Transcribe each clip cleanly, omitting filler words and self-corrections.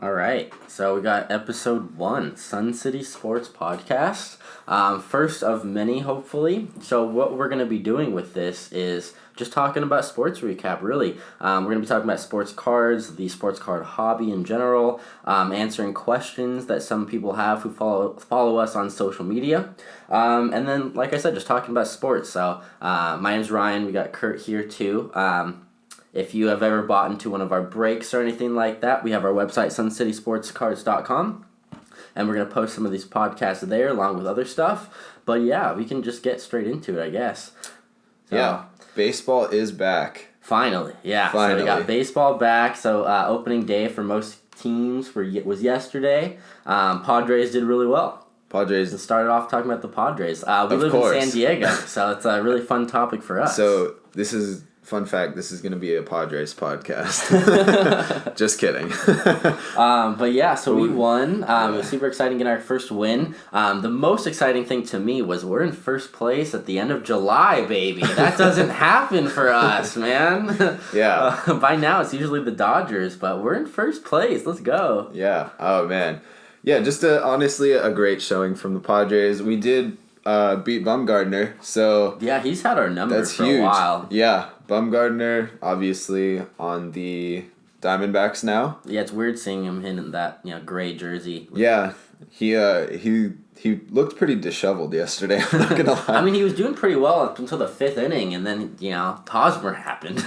All right, so we got episode 1, Sun City Sports Podcast. First of many, hopefully. So what we're going to be doing with this is just talking about sports recap, really. We're going to be talking about sports cards, the sports card hobby in general, answering questions that some people have who follow us on social media. And then, like I said, just talking about sports. So my name's Ryan. We got Kurt here, too. If you have ever bought into one of our breaks or anything like that, we have our website, suncitysportscards.com, and we're going to post some of these podcasts there along with other stuff. But yeah, we can just get straight into it, I guess. So, yeah, baseball is back. Finally, yeah. Finally. So we got baseball back. So opening day for most teams was yesterday. Padres did really well. Padres. Started off talking about the Padres. We live in San Diego, so it's a really fun topic for us. So fun fact, this is going to be a Padres podcast. Just kidding. But yeah, so we won. It was super exciting getting our first win. The most exciting thing to me was we're in first place at the end of July, baby. That doesn't happen for us, man. Yeah. By now, it's usually the Dodgers, but we're in first place. Let's go. Yeah. Oh, man. Yeah, just honestly a great showing from the Padres. We did beat Bumgarner, so... Yeah, he's had our numbers for a while. Yeah. Bumgarner, obviously, on the Diamondbacks now. Yeah, it's weird seeing him in that gray jersey. Yeah, he looked pretty disheveled yesterday. I'm not gonna lie. I mean, he was doing pretty well up until the 5th inning, and then Hosmer happened.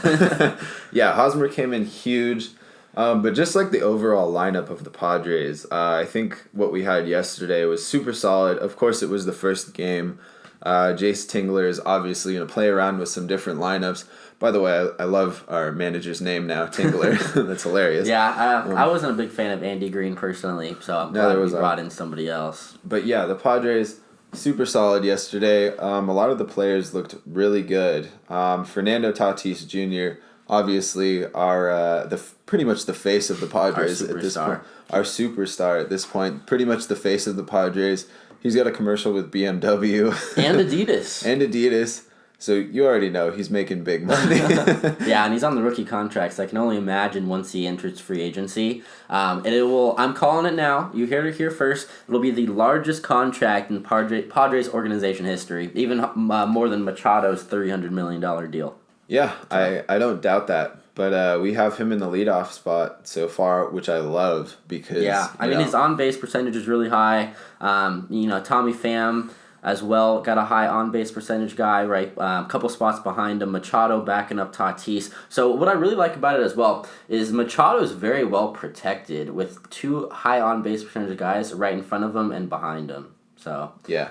Yeah, Hosmer came in huge, but just like the overall lineup of the Padres, I think what we had yesterday was super solid. Of course, it was the first game. Jace Tingler is obviously going to play around with some different lineups. By the way, I love our manager's name now, Tingler. That's hilarious. Yeah, I wasn't a big fan of Andy Green personally, so I'm glad we brought in somebody else. But yeah, the Padres, super solid yesterday. A lot of the players looked really good. Fernando Tatis Jr., obviously pretty much the face of the Padres at this point. Our superstar at this point, pretty much the face of the Padres. He's got a commercial with BMW. And Adidas. So you already know he's making big money. Yeah, and he's on the rookie contract, so I can only imagine once he enters free agency. And it will, I'm calling it now, you heard it here first, it'll be the largest contract in Padres organization history, even more than Machado's $300 million deal. Yeah, I don't doubt that. But we have him in the leadoff spot so far, which I love because... Yeah, I mean, his on-base percentage is really high. Tommy Pham as well got a high on-base percentage guy, right? A couple spots behind him. Machado backing up Tatis. So what I really like about it as well is Machado is very well protected with 2 high on-base percentage guys right in front of him and behind him. So... Yeah.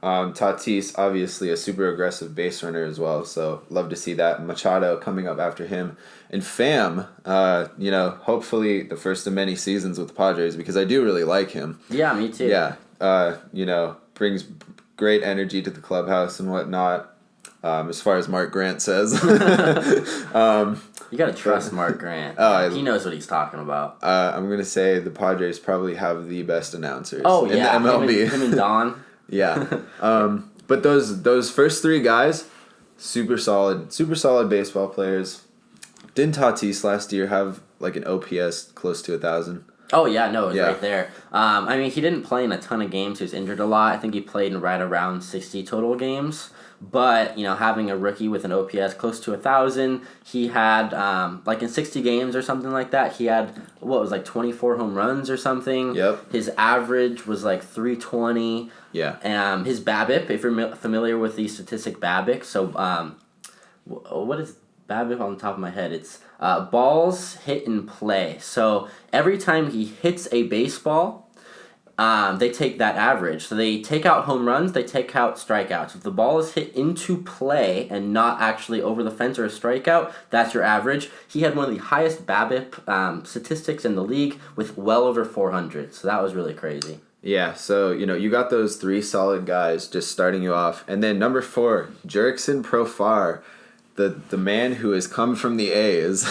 Tatis, obviously a super aggressive base runner as well, so love to see that. Machado coming up after him. And Pham, hopefully the first of many seasons with the Padres because I do really like him. Yeah, me too. Yeah, brings great energy to the clubhouse and whatnot, as far as Mark Grant says. You gotta trust Mark Grant. He knows what he's talking about. I'm going to say the Padres probably have the best announcers in the MLB. Him and Don. Yeah. But those first 3 guys, super solid baseball players. Didn't Tatis last year have like an OPS close to 1,000? Oh, yeah, no, it was right there. I mean, he didn't play in a ton of games. He was injured a lot. I think he played in right around 60 total games. But, having a rookie with an OPS close to 1,000, he had, in 60 games or something like that, he had, 24 home runs or something? Yep. His average was, 320. Yeah. His BABIP, if you're familiar with the statistic BABIP, so, what is BABIP on the top of my head? It's balls hit in play. So, every time he hits a baseball... they take that average. So they take out home runs, they take out strikeouts. If the ball is hit into play and not actually over the fence or a strikeout, that's your average. He had one of the highest BABIP statistics in the league with well over 400. So that was really crazy. Yeah, so, you got those 3 solid guys just starting you off. And then number 4, Jurickson Profar. The man who has come from the A's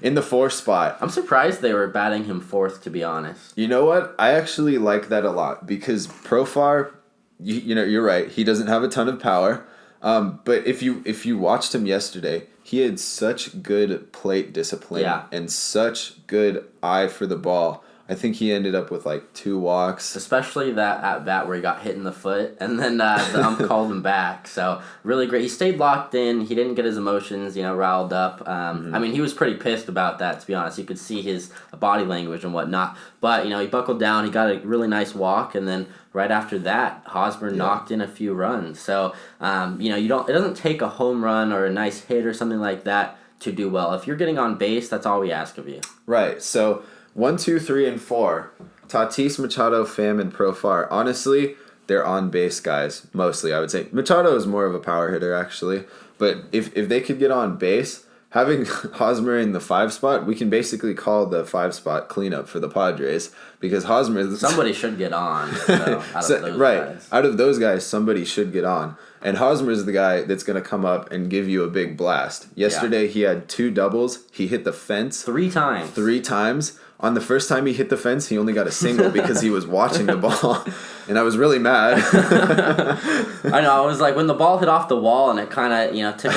in the 4th spot. I'm surprised they were batting him 4th, to be honest. You know what? I actually like that a lot because Profar, you're right. He doesn't have a ton of power. But if you watched him yesterday, he had such good plate discipline and such good eye for the ball. I think he ended up with like 2 walks. Especially that at bat where he got hit in the foot, and then the ump called him back. So really great. He stayed locked in. He didn't get his emotions, riled up. I mean, he was pretty pissed about that, to be honest. You could see his body language and whatnot. But he buckled down. He got a really nice walk, and then right after that, Hosmer knocked in a few runs. So it doesn't take a home run or a nice hit or something like that to do well. If you're getting on base, that's all we ask of you. Right. So 1, 2, 3, and 4. Tatis, Machado, Pham, and Profar. Honestly, they're on base guys mostly. I would say Machado is more of a power hitter actually, but if they could get on base, having Hosmer in the 5 spot, we can basically call the 5 spot cleanup for the Padres because Hosmer. Somebody should get on. Out of those guys. Out of those guys, somebody should get on. And Hosmer is the guy that's going to come up and give you a big blast. Yesterday, he had 2 doubles. He hit the fence 3 times. 3 times. On the first time he hit the fence, he only got a single because he was watching the ball. And I was really mad. I know. I was like, when the ball hit off the wall and it kind of, took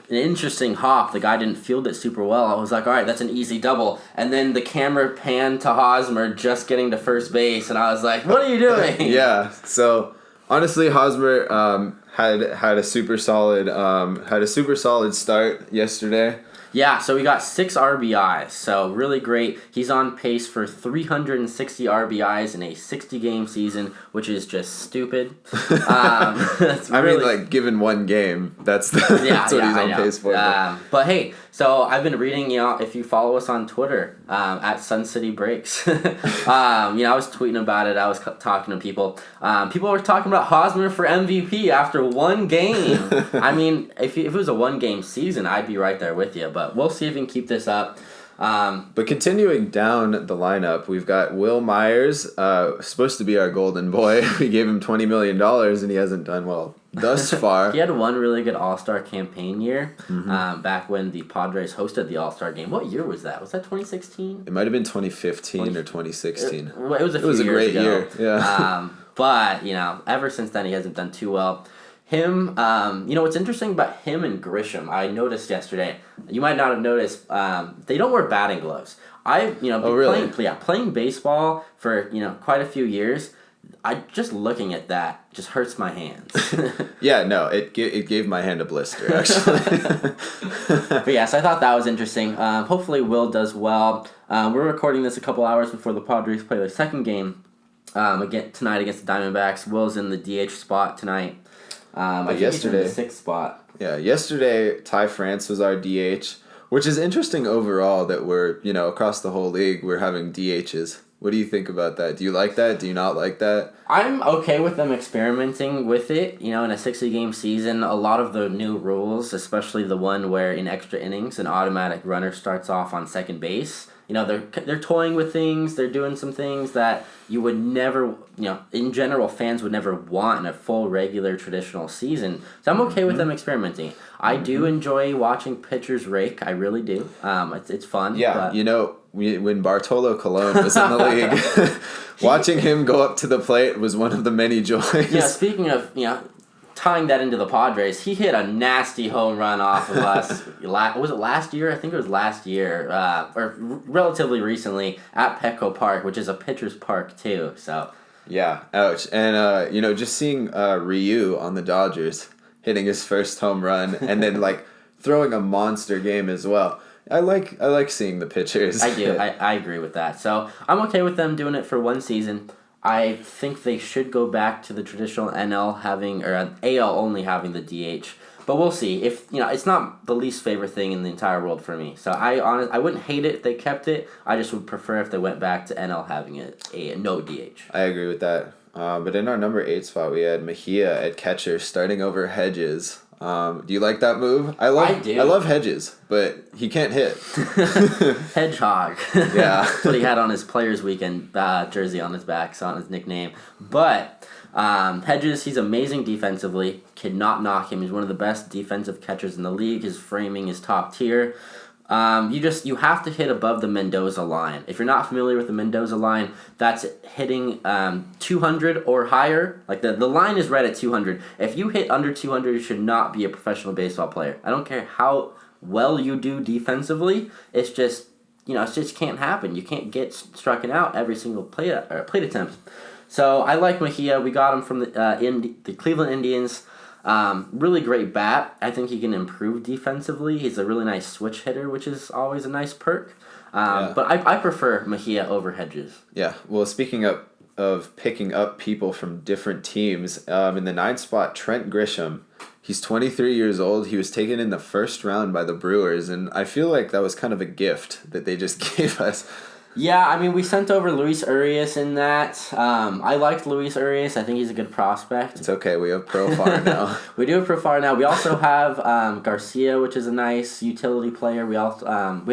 an interesting hop, the guy didn't field it super well. I was like, all right, that's an easy double. And then the camera panned to Hosmer just getting to first base. And I was like, what are you doing? Yeah. So, honestly, Hosmer had a super solid start yesterday. Yeah, so we got 6 RBIs, so really great. He's on pace for 360 RBIs in a 60-game season, which is just stupid. Given one game, that's what he's on pace for. But hey, so I've been reading, if you follow us on Twitter, at Sun City Breaks, I was tweeting about it. I was talking to people. People were talking about Hosmer for MVP after one game. I mean, if it was a one-game season, I'd be right there with you. But we'll see if we can keep this up. But continuing down the lineup, we've got Will Myers, supposed to be our golden boy. We gave him $20 million, and he hasn't done well thus far. He had one really good All-Star campaign year, back when the Padres hosted the All-Star game. What year was that? Was that 2016? It might have been 2015 or 2016. It was a few years ago. It was a great year, yeah. But, ever since then, he hasn't done too well. Him, what's interesting about him and Grisham, I noticed yesterday, you might not have noticed, they don't wear batting gloves. Playing baseball for, quite a few years, just looking at that just hurts my hands. Yeah, no, it gave my hand a blister, actually. But yeah, so I thought that was interesting. Hopefully Will does well. We're recording this a couple hours before the Padres play their second game tonight against the Diamondbacks. Will's in the DH spot tonight. Yesterday, he's in the 6th spot. Yeah, yesterday Ty France was our DH, which is interesting overall that we're, across the whole league, we're having DHs. What do you think about that? Do you like that? Do you not like that? I'm okay with them experimenting with it. In a 60-game season, a lot of the new rules, especially the one where in extra innings an automatic runner starts off on second base, they're toying with things. They're doing some things that you would never, in general, fans would never want in a full, regular, traditional season. So I'm okay with them experimenting. I do enjoy watching pitchers rake. I really do. It's fun. Yeah, when Bartolo Colon was in the league, watching him go up to the plate was one of the many joys. Yeah, speaking of, tying that into the Padres, he hit a nasty home run off of us. Was it last year? I think it was last year, or relatively recently at Petco Park, which is a pitcher's park too. So yeah, ouch. And just seeing Ryu on the Dodgers hitting his first home run and then throwing a monster game as well. I like seeing the pitchers. I do. I agree with that. So I'm okay with them doing it for one season. I think they should go back to the traditional NL having, or AL only having the DH. But we'll see. If it's not the least favorite thing in the entire world for me. So I wouldn't hate it if they kept it. I just would prefer if they went back to NL having a no DH. I agree with that. But in our number 8 spot, we had Mejia at catcher starting over Hedges. Do you like that move? I do. I love Hedges, but he can't hit. Hedgehog. Yeah. That's what he had on his Players Weekend jersey on his back, so on his nickname. But Hedges, he's amazing defensively. Cannot knock him. He's one of the best defensive catchers in the league. His framing is top tier. You have to hit above the Mendoza line. If you're not familiar with the Mendoza line, that's hitting 200 or higher. The line is right at 200. If you hit under 200, you should not be a professional baseball player. I don't care how well you do defensively. It's just it just can't happen. You can't get struck out every single plate attempt. So I like Mejia. We got him from the Cleveland Indians. Really great bat. I think he can improve defensively. He's a really nice switch hitter, which is always a nice perk. But I prefer Mejia over Hedges. Yeah. Well, speaking of picking up people from different teams, in the 9th spot, Trent Grisham. He's 23 years old. He was taken in the first round by the Brewers, and I feel like that was kind of a gift that they just gave us. Yeah, I mean, we sent over Luis Urias in that. I liked Luis Urias. I think he's a good prospect. It's okay. We have Profar now. We do have Profar now. We also have Garcia, which is a nice utility player. We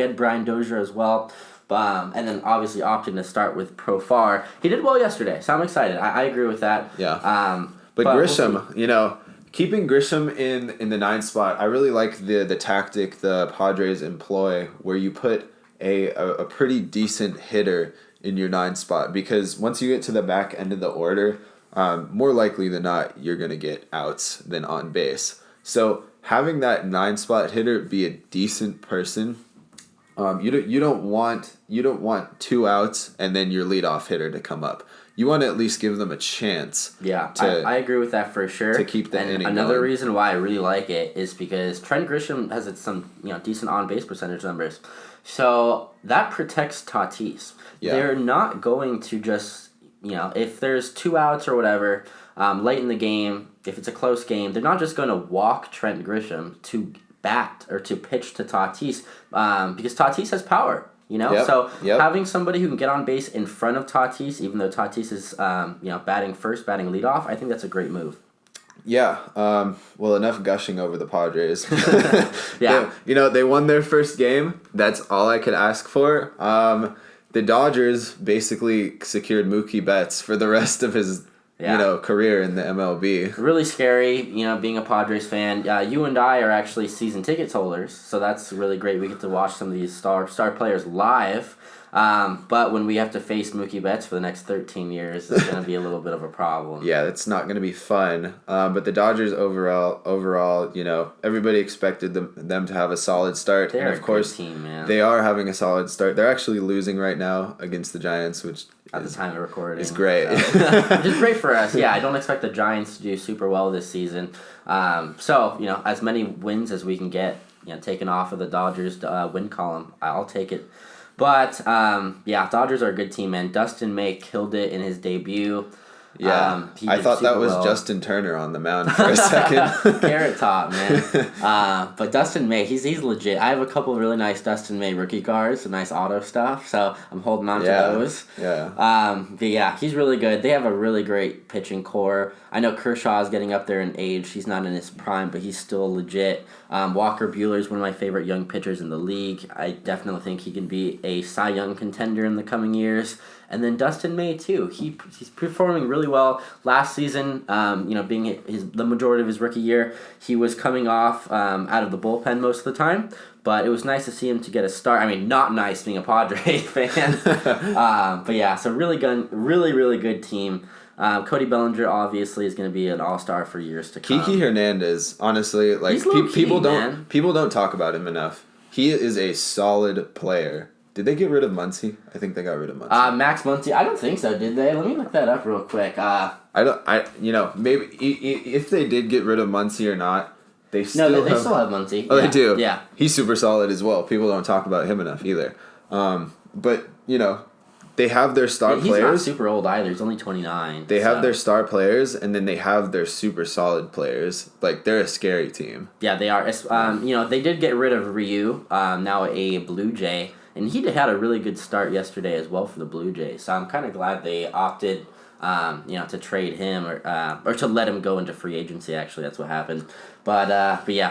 had Brian Dozier as well. And then obviously opting to start with Profar. He did well yesterday, so I'm excited. I agree with that. Yeah. But Grisham, we'll keeping Grisham in the 9th spot, I really like the tactic the Padres employ where you put a pretty decent hitter in your 9th spot, because once you get to the back end of the order, more likely than not, you're going to get outs than on base. So having that 9th spot hitter be a decent person, you don't want 2 outs and then your leadoff hitter to come up. You want to at least give them a chance. Yeah, I agree with that for sure. To keep the inning another going. reason why I really like it is because Trent Grisham has some decent on base percentage numbers, so that protects Tatis. Yeah. They're not going to just if there's 2 outs or whatever late in the game, if it's a close game, they're not just going to walk Trent Grisham to bat or to pitch to Tatis because Tatis has power. So having somebody who can get on base in front of Tatis, even though Tatis is batting first, batting leadoff, I think that's a great move. Yeah. Well, enough gushing over the Padres. Yeah. They won their first game. That's all I could ask for. The Dodgers basically secured Mookie Betts for the rest of his career in the MLB. Really scary, being a Padres fan. You and I are actually season tickets holders, so that's really great. We get to watch some of these star players live. But when we have to face Mookie Betts for the next 13 years, it's going to be a little bit of a problem. Yeah, it's not going to be fun. But the Dodgers overall, everybody expected them to have a solid start. They're and of course, a good team, man. They are having a solid start. They're actually losing right now against the Giants, which at the time of recording. It's great. Which is great for us. Yeah, I don't expect the Giants to do super well this season. So, as many wins as we can get, taken off of the Dodgers win column, I'll take it. But, Dodgers are a good team, man. Dustin May killed it in his debut. Yeah, I thought that was Justin Turner on the mound for a second. Carrot top, man. But Dustin May, he's legit. I have a couple of really nice Dustin May rookie cards, some nice auto stuff, so I'm holding on to those. Yeah. He's really good. They have a really great pitching core. I know Kershaw is getting up there in age. He's not in his prime, but he's still legit. Walker Buehler is one of my favorite young pitchers in the league. I definitely think he can be a Cy Young contender in the coming years. And then Dustin May too. He's performing really well. Last season, being the majority of his rookie year, he was coming off out of the bullpen most of the time. But it was nice to see him to get a start. I mean, not nice being a Padre fan. So really good team. Cody Bellinger obviously is going to be an all-star for years to come. Kiki Hernandez, honestly, people don't talk about him enough. He is a solid player. Did they get rid of Muncy? I think they got rid of Muncy. Max Muncy? I don't think so, did they? Let me look that up real quick. Maybe if they did get rid of Muncy or not, they still have Muncy. Oh, yeah. They do? Yeah. He's super solid as well. People don't talk about him enough either. But they have their star players. He's not super old either. He's only 29. They have their star players, and then they have their super solid players. Like, they're a scary team. Yeah, they are. They did get rid of Ryu, now a Blue Jay. And he had a really good start yesterday as well for the Blue Jays. So I'm kind of glad they opted, to trade him or to let him go into free agency. Actually, that's what happened. But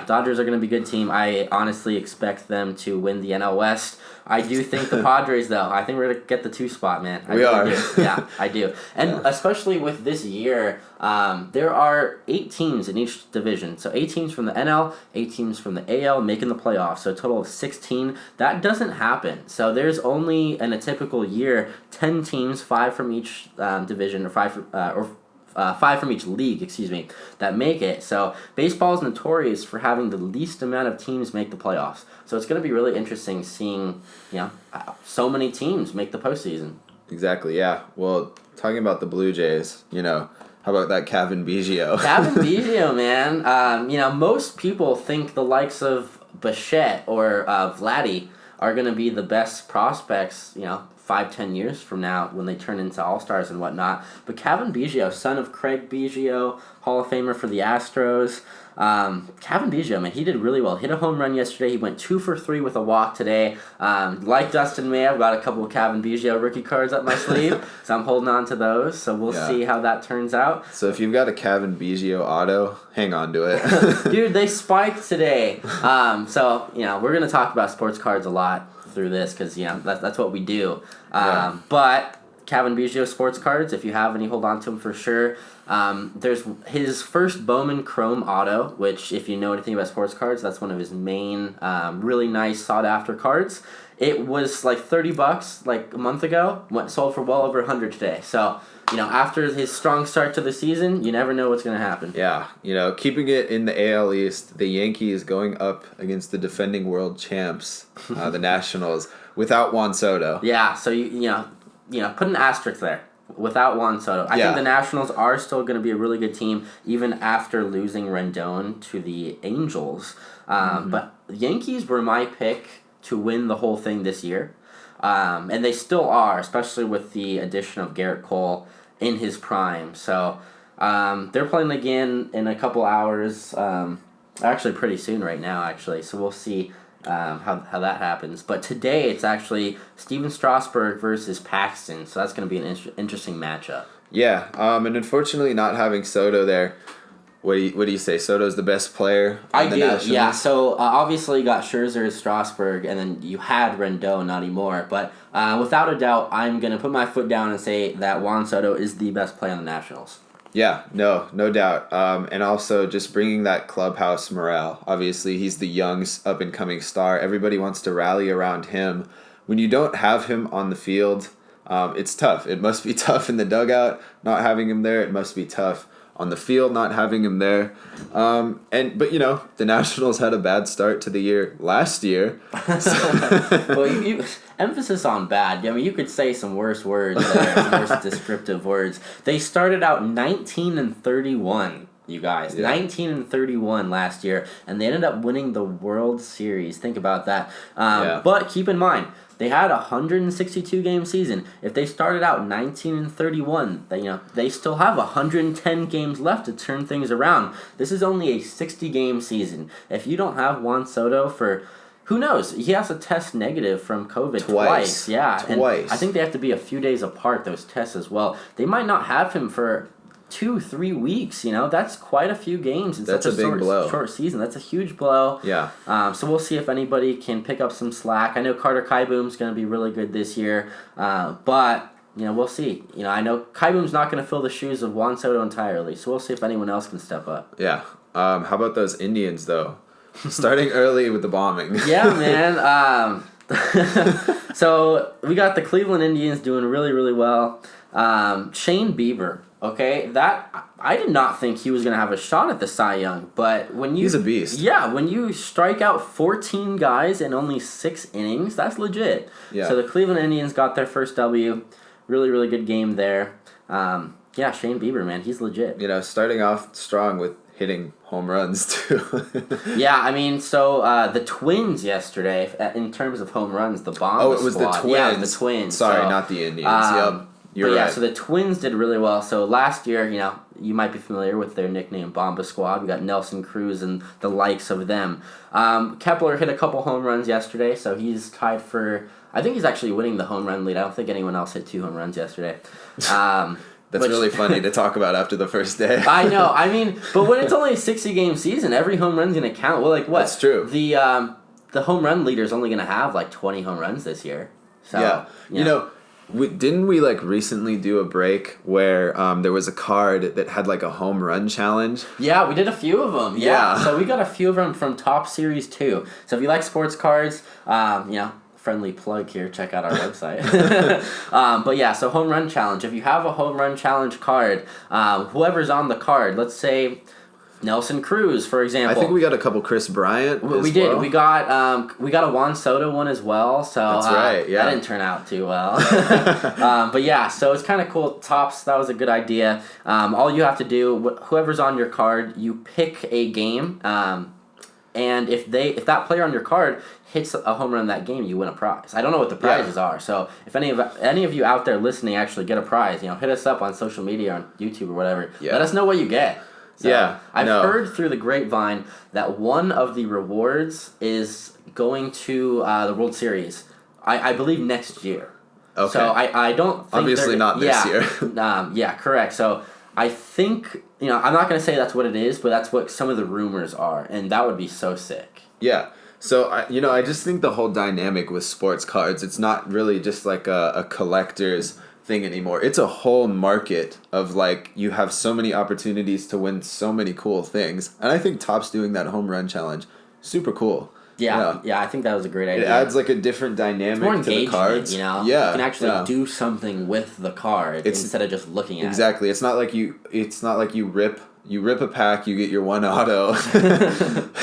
Dodgers are going to be a good team. I honestly expect them to win the NL West. I do think the Padres, though, I think we're going to get the 2 spot, man. We are. Yeah, I do. And especially with this year, there are 8 teams in each division. So 8 teams from the NL, 8 teams from the AL making the playoffs. So a total of 16. That doesn't happen. So there's only, in a typical year, 10 teams, 5 from each division, or five from each league, that make it. So baseball is notorious for having the least amount of teams make the playoffs. So it's going to be really interesting seeing, so many teams make the postseason. Exactly, yeah. Well, talking about the Blue Jays, how about that Kevin Biggio? Kevin Biggio, man. Most people think the likes of Bichette or Vladdy are going to be the best prospects, 5-10 years from now when they turn into all-stars and whatnot. But Kevin Biggio, son of Craig Biggio, Hall of Famer for the Astros. Kevin Biggio, man, he did really well. Hit a home run yesterday. He went 2 for 3 with a walk today. Like Dustin May, I've got a couple of Kevin Biggio rookie cards up my sleeve, so I'm holding on to those. So we'll see how that turns out. So if you've got a Kevin Biggio auto, hang on to it. Dude, they spiked today. So we're going to talk about sports cards a lot through this because, that's what we do. But Kevin Biggio sports cards, if you have any, hold on to them for sure. There's his first Bowman Chrome Auto, which, if you know anything about sports cards, that's one of his main, really nice, sought-after cards. It was like $30 like a month ago, sold for well over $100 today. So, after his strong start to the season, you never know what's going to happen. Yeah, keeping it in the AL East, the Yankees going up against the defending world champs, the Nationals, without Juan Soto. Yeah, so put an asterisk there. Without Juan Soto. I think the Nationals are still going to be a really good team, even after losing Rendon to the Angels. But the Yankees were my pick to win the whole thing this year. And they still are, especially with the addition of Garrett Cole in his prime. So they're playing again in a couple hours. Actually, pretty soon right now, actually. So we'll see how that happens. But today it's actually Steven Strasburg versus Paxton, so that's going to be an interesting matchup. Yeah, and unfortunately not having Soto there. What do you say? Soto's the best player on the Nationals? Yeah. So obviously you got Scherzer, Strasburg, and then you had Rendon, not anymore. But without a doubt, I'm going to put my foot down and say that Juan Soto is the best player on the Nationals. Yeah, no doubt. And also just bringing that clubhouse morale. Obviously, he's the young up-and-coming star. Everybody wants to rally around him. When you don't have him on the field, it's tough. It must be tough in the dugout not having him there. It must be tough on the field not having him there. But the Nationals had a bad start to the year last year. Well, you emphasis on bad. I mean, you could say some worse words there, some worse descriptive words. They started out 19-31, you guys. 19-31 last year, and they ended up winning the World Series. Think about that. But keep in mind, they had a 162-game season. If they started out 19-31, they still have 110 games left to turn things around. This is only a 60-game season. If you don't have Juan Soto for, who knows? He has to test negative from COVID twice. Yeah, twice. And I think they have to be a few days apart, those tests as well. They might not have him for 2-3 weeks. That's quite a few games in such a big blow. Short season. That's a huge blow. Yeah. So we'll see if anybody can pick up some slack. I know Carter Kieboom's going to be really good this year, but we'll see. I know Kieboom's not going to fill the shoes of Juan Soto entirely, so we'll see if anyone else can step up. Yeah. How about those Indians though? Starting early with the bombing. Yeah, man. So we got the Cleveland Indians doing really, really well. Shane Bieber. Okay, I did not think he was going to have a shot at the Cy Young, but he's a beast. Yeah, when you strike out 14 guys in only 6 innings, that's legit. Yeah. So the Cleveland Indians got their first W. Really, really good game there. Shane Bieber, man, he's legit. Starting off strong with hitting home runs too. Yeah, I mean, so the Twins yesterday, in terms of home runs, the bomb. Oh, it was squad. the Twins. Yeah, the Twins. Sorry, not the Indians. Yep. You're right. So the Twins did really well. So last year, you might be familiar with their nickname Bomba Squad. We got Nelson Cruz and the likes of them. Kepler hit a couple home runs yesterday, so he's tied for, I think he's actually winning the home run lead. I don't think anyone else hit 2 home runs yesterday. That's really funny to talk about after the first day. I know. I mean, but when it's only a 60-game season, every home run's going to count. Well, like what? That's true. The home run leader's only going to have like 20 home runs this year. So, yeah. Didn't we recently do a break where there was a card that had a home run challenge? Yeah, we did a few of them. Yeah. So we got a few of them from Top Series 2. So if you like sports cards, friendly plug here. Check out our website. But yeah, so home run challenge. If you have a home run challenge card, whoever's on the card, let's say Nelson Cruz, for example. I think we got a couple Chris Bryant. We did. Well. We got a Juan Soto one as well. So that's right. Yeah, that didn't turn out too well. But yeah, so it's kind of cool. Topps, that was a good idea. All you have to do, whoever's on your card, you pick a game. And if that player on your card hits a home run in that game, you win a prize. I don't know what the prizes are, so if any of you out there listening actually get a prize, hit us up on social media, on YouTube or whatever. Yeah. Let us know what you get. So I've heard through the grapevine that one of the rewards is going to the World Series. I believe next year. Okay. So I don't think obviously not this year. Yeah, correct. So I think, I'm not going to say that's what it is, but that's what some of the rumors are, and that would be so sick. Yeah. So, I just think the whole dynamic with sports cards, it's not really just like a collector's thing anymore. It's a whole market of, like, you have so many opportunities to win so many cool things. And I think Topps doing that home run challenge, super cool. Yeah, I think that was a great idea. It adds like a different dynamic to the cards. Yeah, you can actually do something with the card instead of just looking at it. Exactly. It's not like you rip a pack, you get your one auto,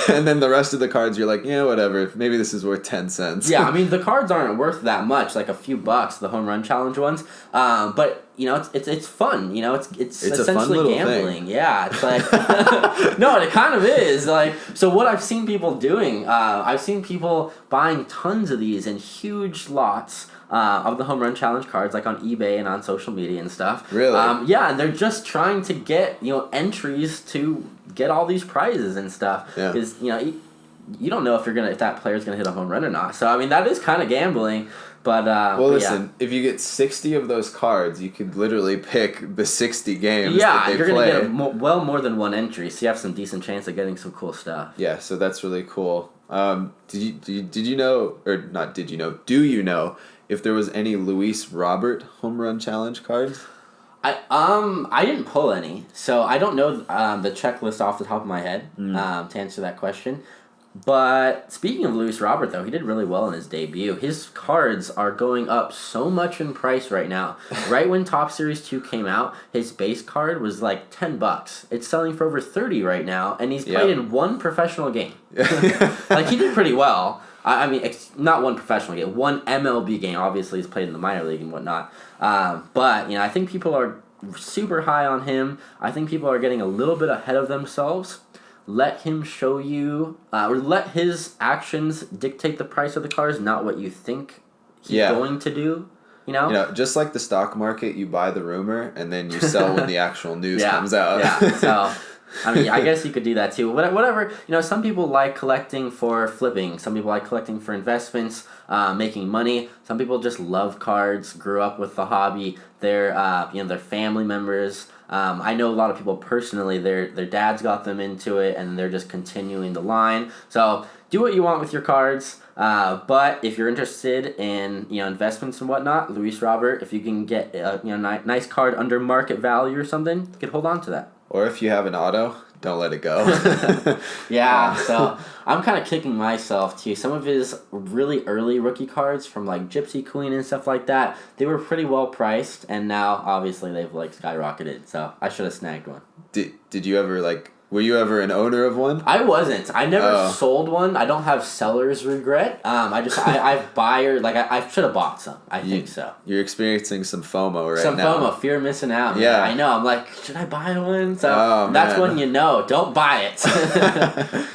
and then the rest of the cards you're like, yeah, whatever. Maybe this is worth 10 cents. Yeah, I mean the cards aren't worth that much, like a few bucks, the home run challenge ones. But it's fun. It's essentially gambling. Thing. Yeah, it's like no, it kind of is. Like, so what I've seen people doing, I've seen people buying tons of these in huge lots. Of the home run challenge cards, like on eBay and on social media and stuff. Really? Yeah, and they're just trying to get entries to get all these prizes and stuff. Yeah. Because you don't know if that player's gonna hit a home run or not. So I mean that is kind of gambling. But listen, if you get 60 of those cards, you could literally pick the 60 games. Yeah, you're gonna get more than one entry, so you have some decent chance of getting some cool stuff. Yeah, so that's really cool. Did you know, or not? Did you know? Do you know if there was any Luis Robert home run challenge cards? I didn't pull any, so I don't know the checklist off the top of my head to answer that question. But speaking of Luis Robert, though, he did really well in his debut. His cards are going up so much in price right now. Right when Topps Series 2 came out, his base card was like $10. It's selling for over $30 right now, and he's played in one professional game. Like, he did pretty well. I mean, not one professional game, one MLB game. Obviously, he's played in the minor league and whatnot. But, I think people are super high on him. I think people are getting a little bit ahead of themselves. Let him show you, or let his actions dictate the price of the cards, not what you think he's going to do. Just like the stock market, you buy the rumor and then you sell when the actual news comes out. Yeah, so I mean, I guess you could do that too. Whatever, some people like collecting for flipping. Some people like collecting for investments, making money. Some people just love cards, grew up with the hobby. They're, their family members. I know a lot of people personally, their dads got them into it, and they're just continuing the line. So do what you want with your cards. But if you're interested in investments and whatnot, Luis Robert, if you can get a nice card under market value or something, you could hold on to that. Or if you have an auto, don't let it go. Yeah, so I'm kind of kicking myself too. Some of his really early rookie cards from like Gypsy Queen and stuff like that, they were pretty well priced, and now obviously they've like skyrocketed. So I should have snagged one. Did you ever were you ever an owner of one? I wasn't. I never sold one. I don't have seller's regret. I've buyer, I should have bought some. I think so. You're experiencing some FOMO right now. Some FOMO, fear of missing out. Yeah. I know. I'm like, should I buy one? So that's when don't buy it.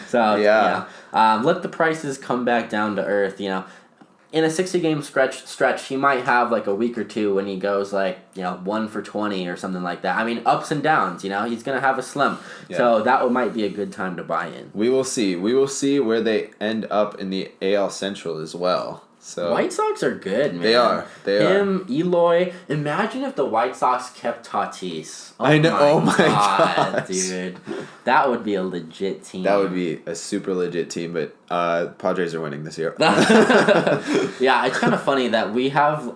So, let the prices come back down to earth, In a 60-game stretch, he might have like a week or two when he goes 1 for 20 or something like that. I mean, ups and downs. He's gonna have a slump, so that might be a good time to buy in. We will see. We will see where they end up in the AL Central as well. So White Sox are good, man. They are. Eloy. Imagine if the White Sox kept Tatis. I know. Oh my god, dude, that would be a legit team. That would be a super legit team. But Padres are winning this year. Yeah, it's kind of funny that we have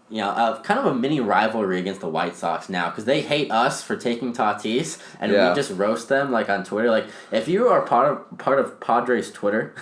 kind of a mini rivalry against the White Sox now because they hate us for taking Tatis and we just roast them like on Twitter. Like if you are part of Padres Twitter,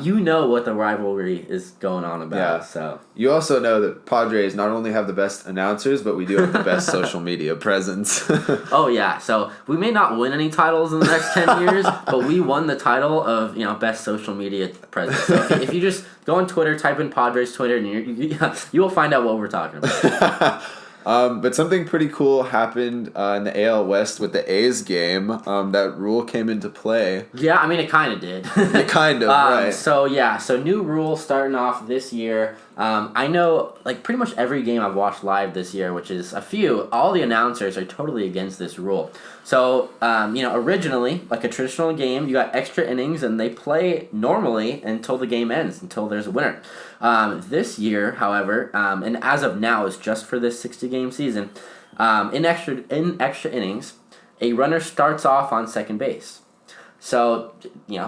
you know what the rivalry is going on about. Yeah. So you also know that Padres not only have the best announcers, but we do have the best social media presence. Oh yeah, so we may not win any titles in the next 10 years, but we won the title of best social media presence. So if you just go on Twitter, type in Padres Twitter, and you will find out what we're talking about. But something pretty cool happened in the AL West with the A's game. That rule came into play. Yeah, I mean, it kind of did. It kind of, right. So new rule starting off this year. I know, like, pretty much every game I've watched live this year, which is a few, all the announcers are totally against this rule. So, originally, like a traditional game, you got extra innings, and they play normally until the game ends, until there's a winner. This year, however, and as of now, is just for this 60-game season, in extra innings, a runner starts off on second base. So,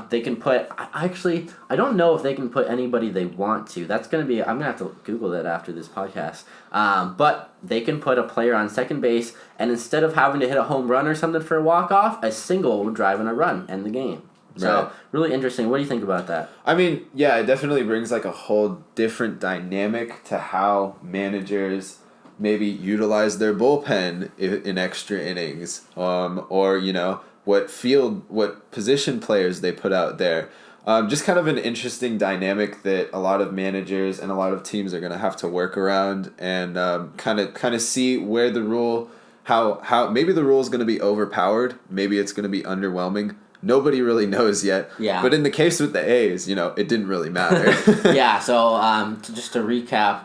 they can put... I don't know if they can put anybody they want to. That's going to be... I'm going to have to Google that after this podcast. But they can put a player on second base, and instead of having to hit a home run or something for a walk-off, a single would drive in a run, end the game. So, Right. Really interesting. What do you think about that? I mean, yeah, it definitely brings like a whole different dynamic to how managers maybe utilize their bullpen in extra innings, or what position players they put out there. Just kind of an interesting dynamic that a lot of managers and a lot of teams are going to have to work around and kind of see where the rule, how maybe the rule is going to be overpowered, maybe it's going to be underwhelming. Nobody really knows yet. Yeah. But in the case with the A's, it didn't really matter. Yeah, so just to recap,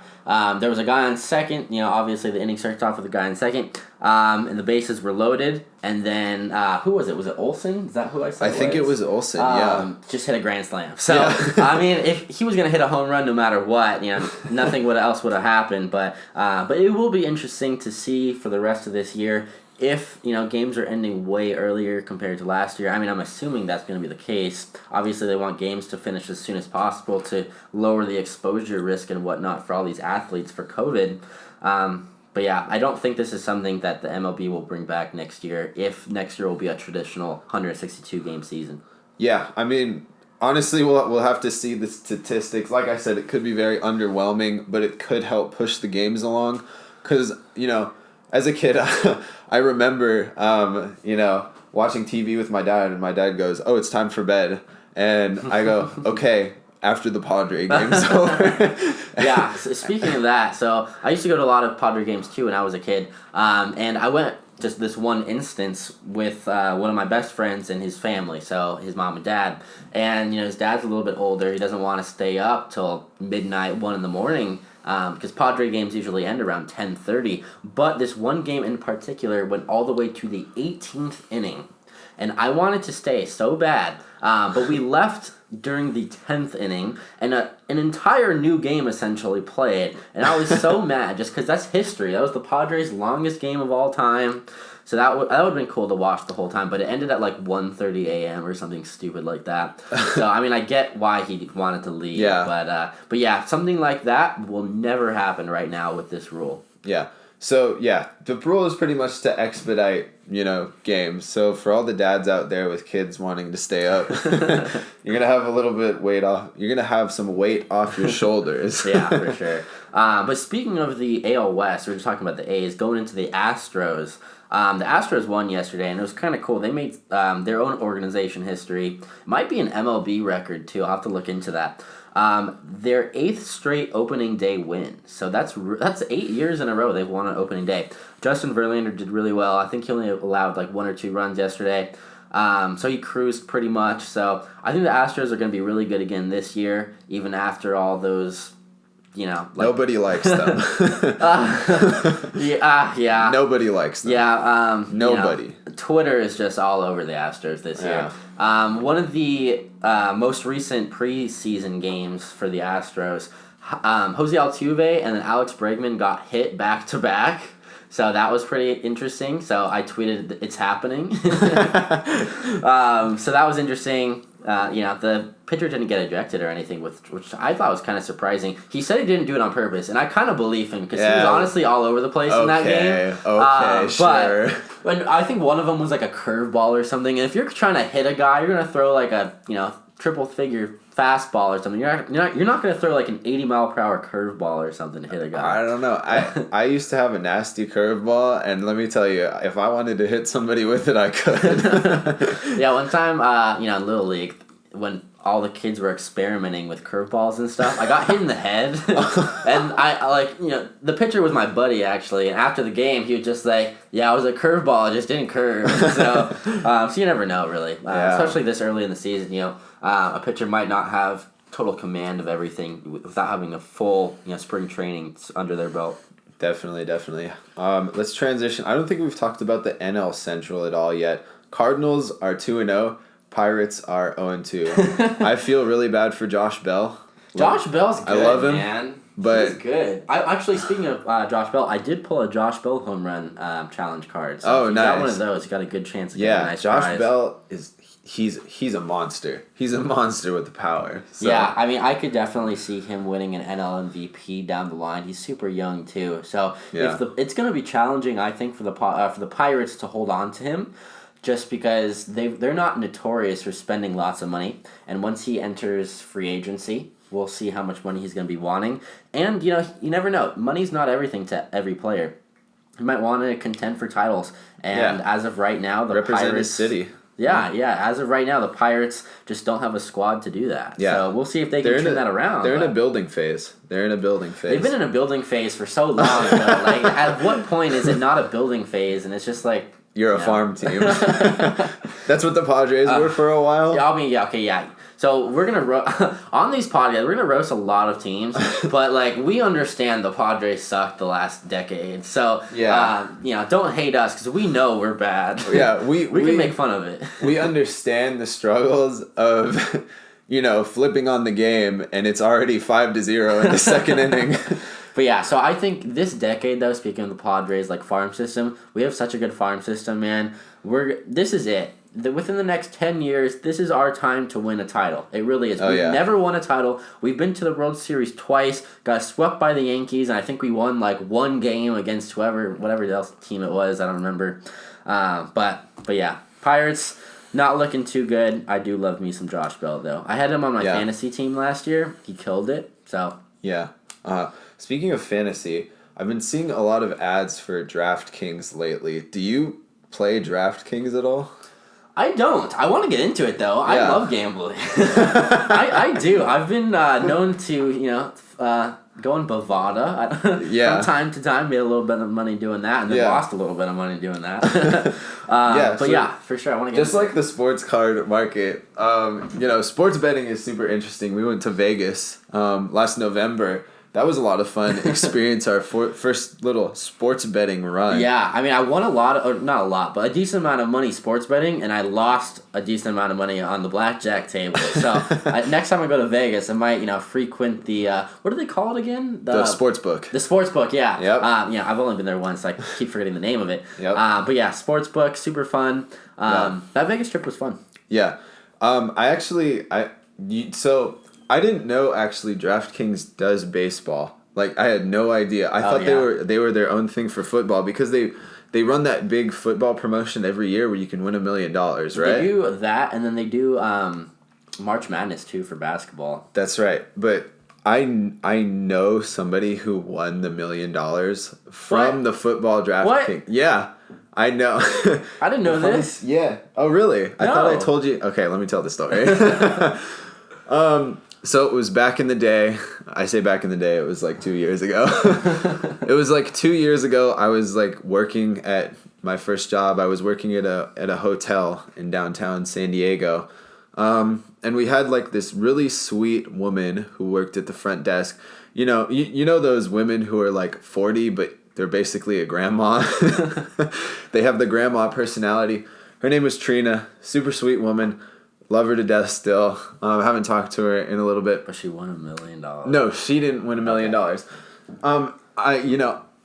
there was a guy on second. Obviously the inning starts off with a guy on second, and the bases were loaded. And then who was it? Was it Olsen? Is that who I said? I think it was Olsen. Yeah. Just hit a grand slam. So I mean, if he was gonna hit a home run, no matter what, nothing else would have happened. But it will be interesting to see for the rest of this year. If, games are ending way earlier compared to last year, I mean, I'm assuming that's going to be the case. Obviously, they want games to finish as soon as possible to lower the exposure risk and whatnot for all these athletes for COVID. But yeah, I don't think this is something that the MLB will bring back next year, if next year will be a traditional 162-game season. Yeah, I mean, honestly, we'll have to see the statistics. Like I said, it could be very underwhelming, but it could help push the games along. Because, as a kid, I remember, watching TV with my dad, and my dad goes, "Oh, it's time for bed." And I go, "Okay, after the Padre game's over." Yeah, so speaking of that, so I used to go to a lot of Padre games too when I was a kid. And I went just this one instance with one of my best friends and his family, so his mom and dad. And, his dad's a little bit older. He doesn't want to stay up till midnight, 1 in the morning. Because Padre games usually end around 10:30, but this one game in particular went all the way to the 18th inning, and I wanted to stay so bad, but we left during the 10th inning, and an entire new game essentially played, and I was so mad just because that's history. That was the Padres' longest game of all time. So that would have been cool to watch the whole time, but it ended at like 1:30 a.m. or something stupid like that. So, I mean, I get why he wanted to leave. Yeah. But yeah, something like that will never happen right now with this rule. Yeah. So, yeah, the rule is pretty much to expedite, games. So, for all the dads out there with kids wanting to stay up, you're going to have a little bit weight off. You're going to have some weight off your shoulders. Yeah, for sure. But speaking of the AL West, we were talking about the A's, going into the Astros. The Astros won yesterday, and it was kind of cool. They made their own organization history. Might be an MLB record, too. I'll have to look into that. Their 8th straight opening day win. So that's 8 years in a row they've won on opening day. Justin Verlander did really well. I think he only allowed like 1 or 2 runs yesterday. So he cruised pretty much. So I think the Astros are going to be really good again this year, even after all those... nobody likes them. Yeah. Nobody likes them. Yeah. Nobody. Twitter is just all over the Astros this year. One of the most recent preseason games for the Astros, Jose Altuve and then Alex Bregman got hit back to back. So that was pretty interesting. So I tweeted, "It's happening." So that was interesting. the pitcher didn't get ejected or anything, which I thought was kind of surprising. He said he didn't do it on purpose, and I kind of believe him because he was honestly all over the place in that game. Okay, sure. But I think one of them was like a curveball or something. And if you're trying to hit a guy, you're gonna throw like a triple figure fastball or something. You're not gonna throw like an 80-mile-per-hour curveball or something to hit a guy. I don't know. I used to have a nasty curveball, and let me tell you, if I wanted to hit somebody with it, I could. Yeah, one time, in Little League, when all the kids were experimenting with curveballs and stuff, I got hit in the head, and the pitcher was my buddy actually, and after the game, he would just say, "Yeah, it was a curveball, it just didn't curve." So you never know really, especially this early in the season. A pitcher might not have total command of everything without having a full spring training under their belt. Definitely. Let's transition. I don't think we've talked about the NL Central at all yet. Cardinals are 2-0. Pirates are 0-2. I feel really bad for Josh Bell. Josh Bell's good, I love him, man. but he's good. I actually, speaking of Josh Bell, I did pull a Josh Bell home run challenge card. So if you got one of those, you got a good chance of getting a nice Josh prize. Bell he's a monster. He's a monster with the power. So. Yeah, I mean, I could definitely see him winning an NL MVP down the line. He's super young too, so it's going to be challenging, I think, for the Pirates to hold on to him. Just because they're not notorious for spending lots of money, and once he enters free agency, we'll see how much money he's going to be wanting. And you never know. Money's not everything to every player. He might want to contend for titles, and as of right now, the represent Pirates, his city. Yeah. As of right now, the Pirates just don't have a squad to do that. Yeah. So we'll see if they can turn that around. They're in a building phase. They've been in a building phase for so long. Though. Like, at what point is it not a building phase, and it's just like. You're a farm team. That's what the Padres were for a while. Yeah. So we're gonna on these podcasts, we're gonna roast a lot of teams, but we understand the Padres sucked the last decade. So don't hate us because we know we're bad. Yeah, we can make fun of it. We understand the struggles of flipping on the game and it's already 5-0 in the second inning. But so I think this decade, though, speaking of the Padres, farm system, we have such a good farm system, man. This is it. Within the next 10 years, this is our time to win a title. It really is. We've never won a title. We've been to the World Series twice, got swept by the Yankees, and I think we won one game against whatever else team it was. I don't remember. But Pirates, not looking too good. I do love me some Josh Bell, though. I had him on my fantasy team last year. He killed it. So yeah. Speaking of fantasy, I've been seeing a lot of ads for DraftKings lately. Do you play DraftKings at all? I don't. I want to get into it, though. I love gambling. I do. I've been known to, go in Bovada. From time to time, made a little bit of money doing that, and then lost a little bit of money doing that. For sure, I want to get just like the sports card market. Sports betting is super interesting. We went to Vegas last November. That was a lot of fun. Experience our first little sports betting run. Yeah, I mean, I won not a lot, but a decent amount of money sports betting, and I lost a decent amount of money on the blackjack table. So next time I go to Vegas, I might, frequent the, what do they call it again? The sports book. The sports book, yeah. Yep. I've only been there once, so I keep forgetting the name of it. Yep. But sports book, super fun. That Vegas trip was fun. Yeah. I didn't know actually DraftKings does baseball. I had no idea. I thought they were their own thing for football because they run that big football promotion every year where you can win $1 million, right? They do that, and then they do March Madness too for basketball. That's right. But I know somebody who won the $1 million from the football DraftKings. What? Yeah. I know. I didn't know this. Yeah. Oh, really? I thought I told you. Okay, let me tell the story. So it was back in the day. I say back in the day, it was 2 years ago. It was 2 years ago. I was working at my first job. I was working at a hotel in downtown San Diego. And we had this really sweet woman who worked at the front desk. You know those women who are 40 but they're basically a grandma. They have the grandma personality. Her name was Trina. Super sweet woman. Love her to death still. Haven't talked to her in a little bit. But she won $1 million. No, she didn't win $1 million.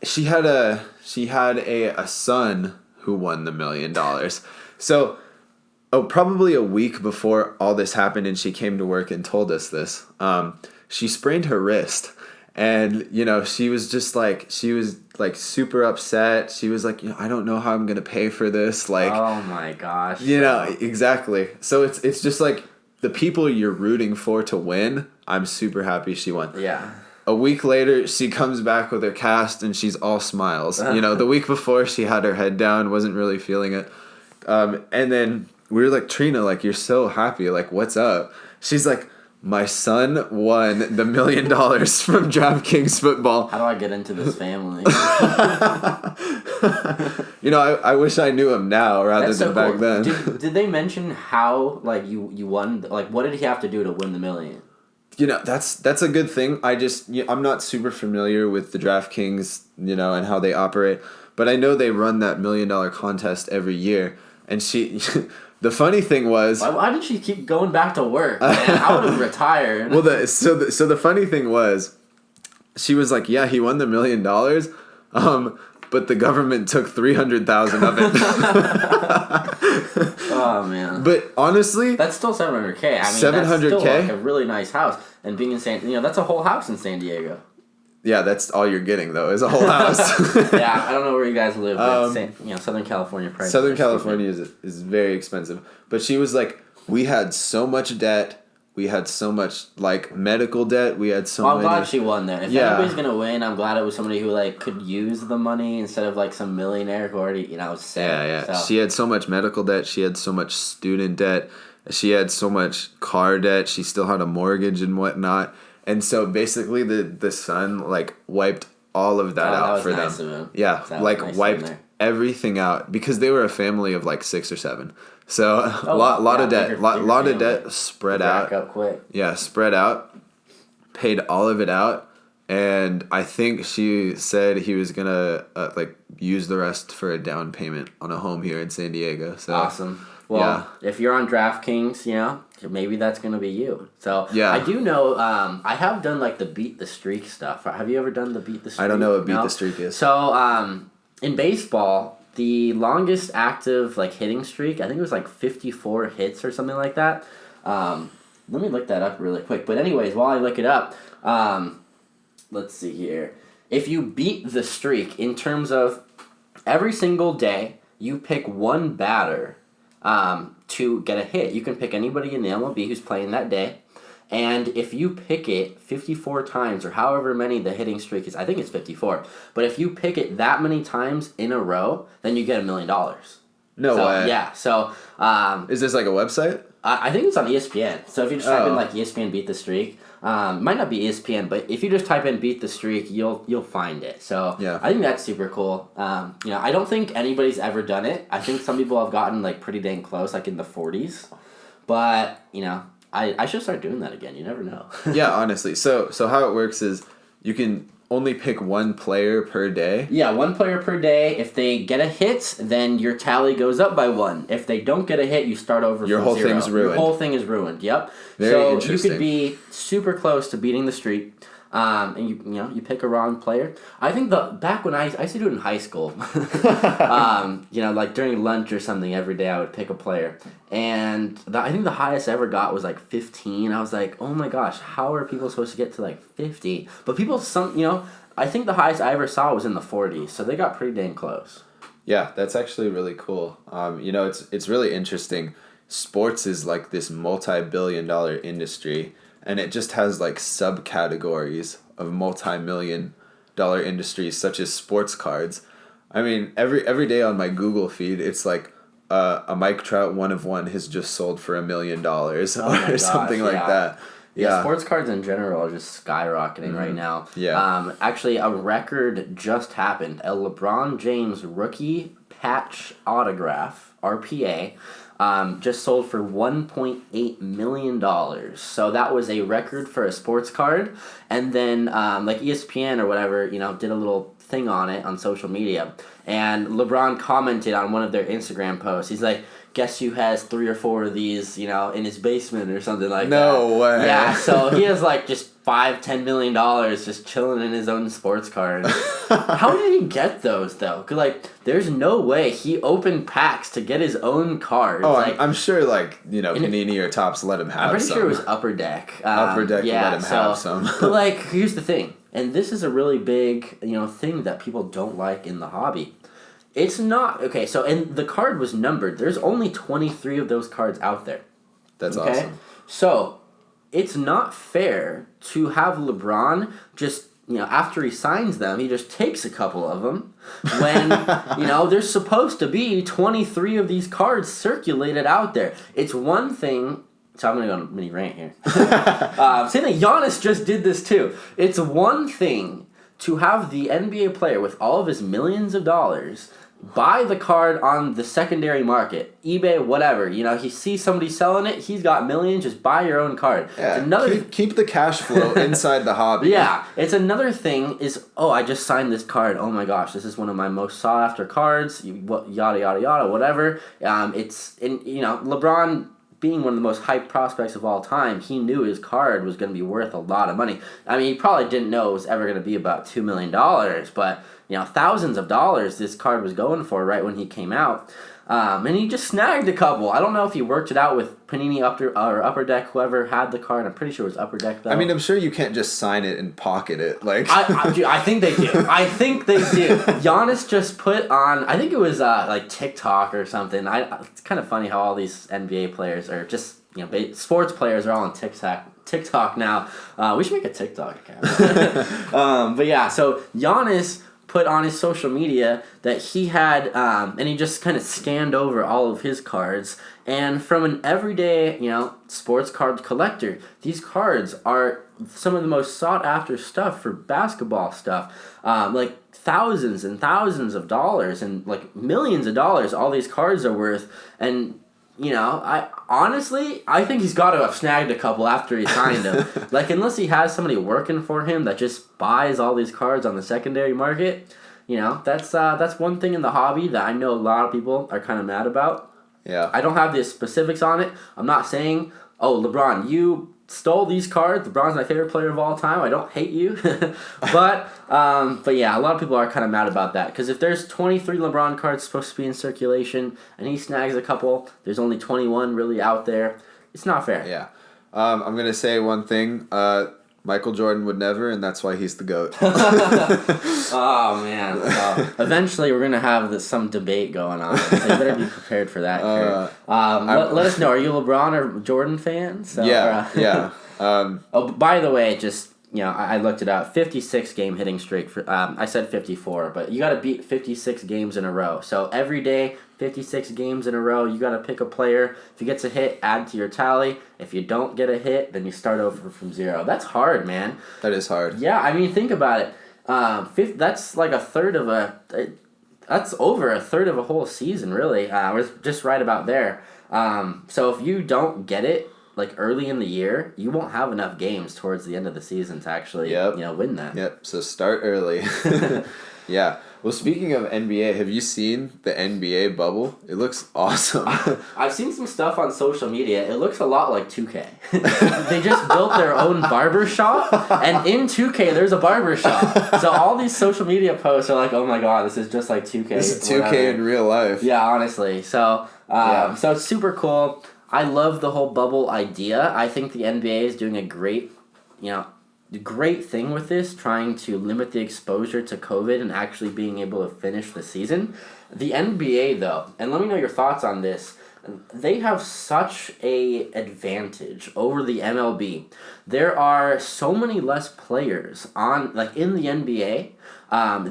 She had a son who won the $1 million. So probably a week before all this happened, and she came to work and told us this. She sprained her wrist, and she was super upset. She was like, I don't know how I'm gonna pay for this. Like, oh my gosh. Exactly. So it's just like the people you're rooting for to win. I'm super happy she won. Yeah. A week later, she comes back with her cast, and she's all smiles. The week before, she had her head down, wasn't really feeling it. And then we were like, Trina, like, you're so happy. Like, what's up? She's like, my son won the $1 million from DraftKings football. How do I get into this family? I wish I knew him now rather than back then. Did they mention how, like, you won? Like, what did he have to do to win the $1 million? That's a good thing. I'm not super familiar with the DraftKings, and how they operate, but I know they run that $1 million contest every year. And she, the funny thing was, why did she keep going back to work? Man? I would have retired. Well, the funny thing was, she was like, yeah, he won the $1 million, but the government took 300,000 of it. Oh man! But honestly, that's still $700K. I mean, $700K, that's still like a really nice house, and being in that's a whole house in San Diego. Yeah, that's all you're getting though is a whole house. Yeah, I don't know where you guys live, but Southern California prices. Southern California is very expensive. But she was like, we had so much debt. We had so much like medical debt. We had so I'm many. glad she won there. If anybody's gonna win, I'm glad it was somebody who like could use the money instead of like some millionaire who already sick. Yeah. So. She had so much medical debt. She had so much student debt. She had so much car debt. She still had a mortgage and whatnot. And so basically the son like wiped all of that out for nice them. Of him. Yeah, like nice wiped everything out because they were a family of like 6 or 7. So a lot of debt, lot of debt spread out. Up quick. Yeah, spread out. Paid all of it out, and I think she said he was gonna use the rest for a down payment on a home here in San Diego. So awesome. Well, if you're on DraftKings, maybe that's going to be you. So, yeah. I do know, I have done, like, the Beat the Streak stuff. Have you ever done the Beat the Streak? I don't know what Beat the Streak is. So, in baseball, the longest active, like, hitting streak, I think it was, like, 54 hits or something like that. Let me look that up really quick. But anyways, while I look it up, let's see here. If you beat the streak in terms of every single day, you pick one batter to get a hit. You can pick anybody in the MLB who's playing that day, and if you pick it 54 times or however many the hitting streak is, I think it's 54, but if you pick it that many times in a row, then you get $1 million. No way. Yeah, so... is this like a website? I think it's on ESPN. So if you just type in like ESPN Beat the Streak, might not be ESPN, but if you just type in Beat the Streak, you'll find it. So yeah. I think that's super cool. I don't think anybody's ever done it. I think some people have gotten like pretty dang close, like in the 40s. But I should start doing that again. You never know. Yeah, honestly. So how it works is you can only pick one player per day? Yeah, one player per day. If they get a hit, then your tally goes up by 1. If they don't get a hit, you start over your from whole 0. thing's ruined. Your whole thing is ruined, yep. Very interesting. You could be super close to beating the streak. And you pick a wrong player. I think back when I used to do it in high school, like during lunch or something every day I would pick a player, and I think the highest I ever got was like 15. I was like, oh my gosh, how are people supposed to get to like 50? But I think the highest I ever saw was in the 40s, so they got pretty dang close. Yeah, that's actually really cool. It's really interesting. Sports is like this multi-billion-dollar industry. And it just has like subcategories of multi-million-dollar industries such as sports cards. I mean, every day on my Google feed, it's like a Mike Trout 1 of 1 has just sold for $1 million or something like that. Yeah, sports cards in general are just skyrocketing right now. Yeah. Actually, a record just happened. A LeBron James rookie patch autograph, RPA, just sold for $1.8 million. So that was a record for a sports card. And then like ESPN or whatever, did a little thing on it on social media, and LeBron commented on one of their Instagram posts. He's like, guess who has 3 or 4 of these, in his basement or something like that. No way. Yeah, so he has like just $5-10 million just chilling in his own sports car. How did he get those though? Cause like there's no way he opened packs to get his own cards. Oh, like, I'm sure Panini or Topps let him have some. I'm pretty sure it was Upper Deck. Upper Deck let him have some. But like, here's the thing, and this is a really big thing that people don't like in the hobby. It's not okay. So, and the card was numbered. There's only 23 of those cards out there. That's awesome. So, it's not fair to have LeBron just after he signs them, he just takes a couple of them when there's supposed to be 23 of these cards circulated out there. It's one thing. So I'm going to go on a mini rant here. Saying that Giannis just did this too. It's one thing to have the NBA player with all of his millions of dollars buy the card on the secondary market, eBay, whatever. He sees somebody selling it, he's got millions, just buy your own card. Yeah, it's keep the cash flow inside the hobby. Yeah, it's another thing is, I just signed this card. Oh my gosh, this is one of my most sought after cards. Yada yada yada, whatever. LeBron, being one of the most hyped prospects of all time, he knew his card was going to be worth a lot of money. I mean, he probably didn't know it was ever going to be about $2 million, but thousands of dollars this card was going for right when he came out. And he just snagged a couple. I don't know if he worked it out with Panini Upper Deck, whoever had the card. I'm pretty sure it was Upper Deck, though. I mean, I'm sure you can't just sign it and pocket it. I think they do. Giannis just put on, I think it was TikTok or something. It's kind of funny how all these NBA players are just, sports players are all on TikTok now. We should make a TikTok account. But yeah, so Giannis put on his social media that he had, and he just kind of scanned over all of his cards. And from an everyday, sports card collector, these cards are some of the most sought after stuff for basketball stuff. Like thousands and thousands of dollars and like millions of dollars all these cards are worth. And I think he's got to have snagged a couple after he signed them. Unless he has somebody working for him that just buys all these cards on the secondary market, that's one thing in the hobby that I know a lot of people are kind of mad about. Yeah. I don't have the specifics on it. I'm not saying, LeBron, you stole these cards. LeBron's my favorite player of all time. I don't hate you. but yeah, a lot of people are kind of mad about that. Because if there's 23 LeBron cards supposed to be in circulation and he snags a couple, there's only 21 really out there. It's not fair. Yeah. I'm going to say one thing. Michael Jordan would never, and that's why he's the GOAT. Oh, man. Eventually, we're going to have some debate going on. So you better be prepared for that. Let us know. Are you LeBron or Jordan fans? So, yeah. By the way, just, I looked it up. 56 game hitting streak. I said 54, but you got to beat 56 games in a row. So every day, 56 games in a row, you got to pick a player. If he gets a hit, add to your tally. If you don't get a hit, then you start over from 0. That's hard, man. That is hard. Yeah, I mean, think about it. That's like that's over a third of a whole season, really. We're just right about there. So if you don't get it early in the year, you won't have enough games towards the end of the season to actually win that. Yep. So start early. Yeah. Well, speaking of NBA, have you seen the NBA bubble? It looks awesome. I've seen some stuff on social media. It looks a lot like 2K. They just built their own barber shop, and in 2K there's a barber shop. So all these social media posts are like, oh my god, this is just like 2K. This is 2K in real life. Yeah, honestly. So so it's super cool. I love the whole bubble idea. I think the NBA is doing a great thing with this, trying to limit the exposure to COVID and actually being able to finish the season. The NBA, though, and let me know your thoughts on this, they have such a advantage over the MLB. There are so many less players in the NBA.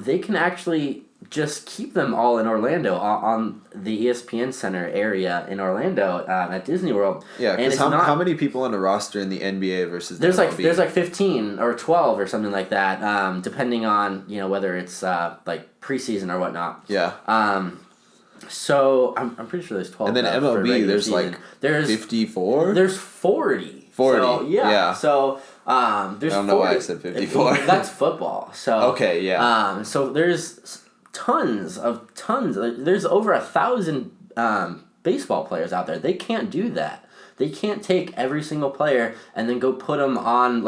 They can actually just keep them all in Orlando, on the ESPN Center area in Orlando at Disney World. Yeah, because how many people on a roster in the NBA versus the MLB? There's 15 or 12 or something like that, depending on whether it's preseason or whatnot. Yeah. So I'm pretty sure there's 12. And then MLB, there's 54. There's 40. 40. So, yeah. So There's I don't know why I said 54. That's football. So okay, yeah. So there's tons. There's over 1,000 baseball players out there. They can't do that. They can't take every single player and then go put them on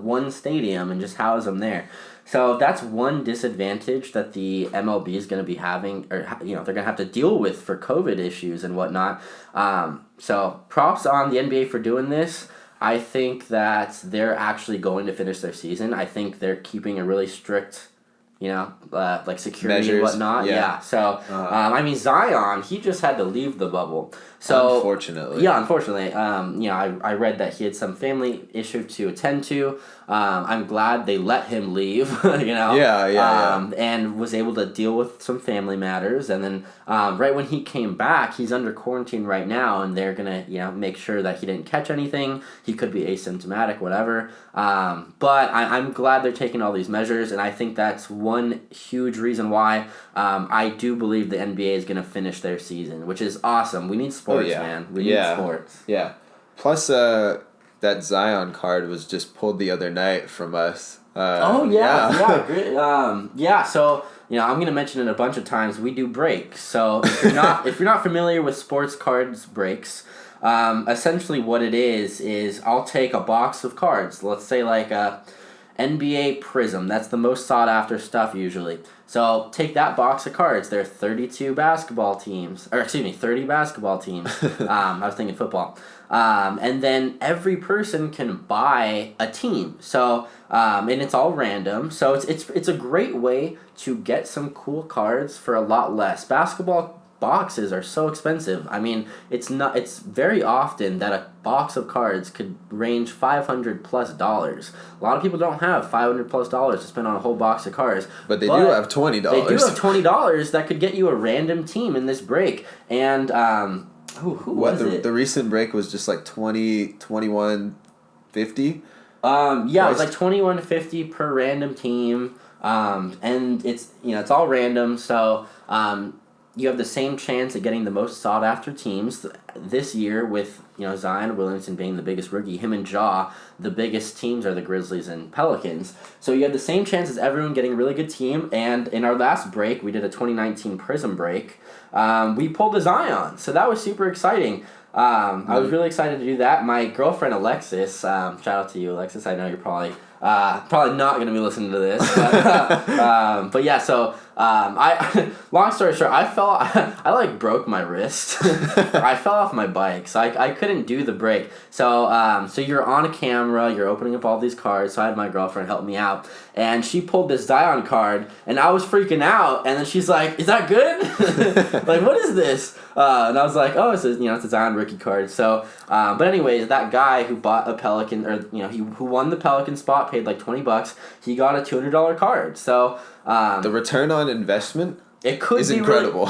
one stadium and just house them there. So that's one disadvantage that the MLB is going to be having, or they're going to have to deal with for COVID issues and whatnot. So props on the NBA for doing this. I think that they're actually going to finish their season. I think they're keeping a really strict, security measures and whatnot. Yeah. So, Zion, he just had to leave the bubble. So unfortunately. Yeah, unfortunately. I read that he had some family issue to attend to. I'm glad they let him leave, and was able to deal with some family matters. And then right when he came back, he's under quarantine right now, and they're going to, make sure that he didn't catch anything. He could be asymptomatic, whatever. But I'm glad they're taking all these measures, and I think that's one huge reason why I do believe the NBA is going to finish their season, which is awesome. We need sports, man. We need sports. Yeah. Plus, that Zion card was just pulled the other night from us. Great. So I'm gonna mention it a bunch of times. We do breaks. So if you're not familiar with sports cards breaks, essentially what it is I'll take a box of cards. Let's say like a NBA Prism. That's the most sought after stuff usually. So take that box of cards. There are 30 basketball teams. I was thinking football. And then every person can buy a team. So and it's all random. So it's a great way to get some cool cards for a lot less. Basketball boxes are so expensive. I mean, it's very often that a box of cards could range $500+. A lot of people don't have $500+ to spend on a whole box of cards. But they do have $20. They do have $20 that could get you a random team in this break. And who was it? The recent break was just like $21.50. It was like $21.50 per random team. And it's all random. So you have the same chance at getting the most sought after teams this year with Zion Williamson being the biggest rookie. Him and Ja, the biggest teams are the Grizzlies and Pelicans. So you have the same chance as everyone getting a really good team. And in our last break, we did a 2019 Prism break. We pulled a Zion, so that was super exciting. I was really excited to do that. My girlfriend Alexis, shout out to you, Alexis. I know you're probably not going to be listening to this, but yeah. So I long story short, I broke my wrist. I fell off my bike, so I couldn't do the break. So you're on a camera, you're opening up all these cards. So I had my girlfriend help me out, and she pulled this Zion card, and I was freaking out. And then she's like, "Is that good? Like, what is this?" And I was like, "Oh, it's a Zion rookie card." So, but anyways, that guy who bought a Pelican, or who won the Pelican spot, paid like $20. He got a $200 card. So the return on investment is incredible.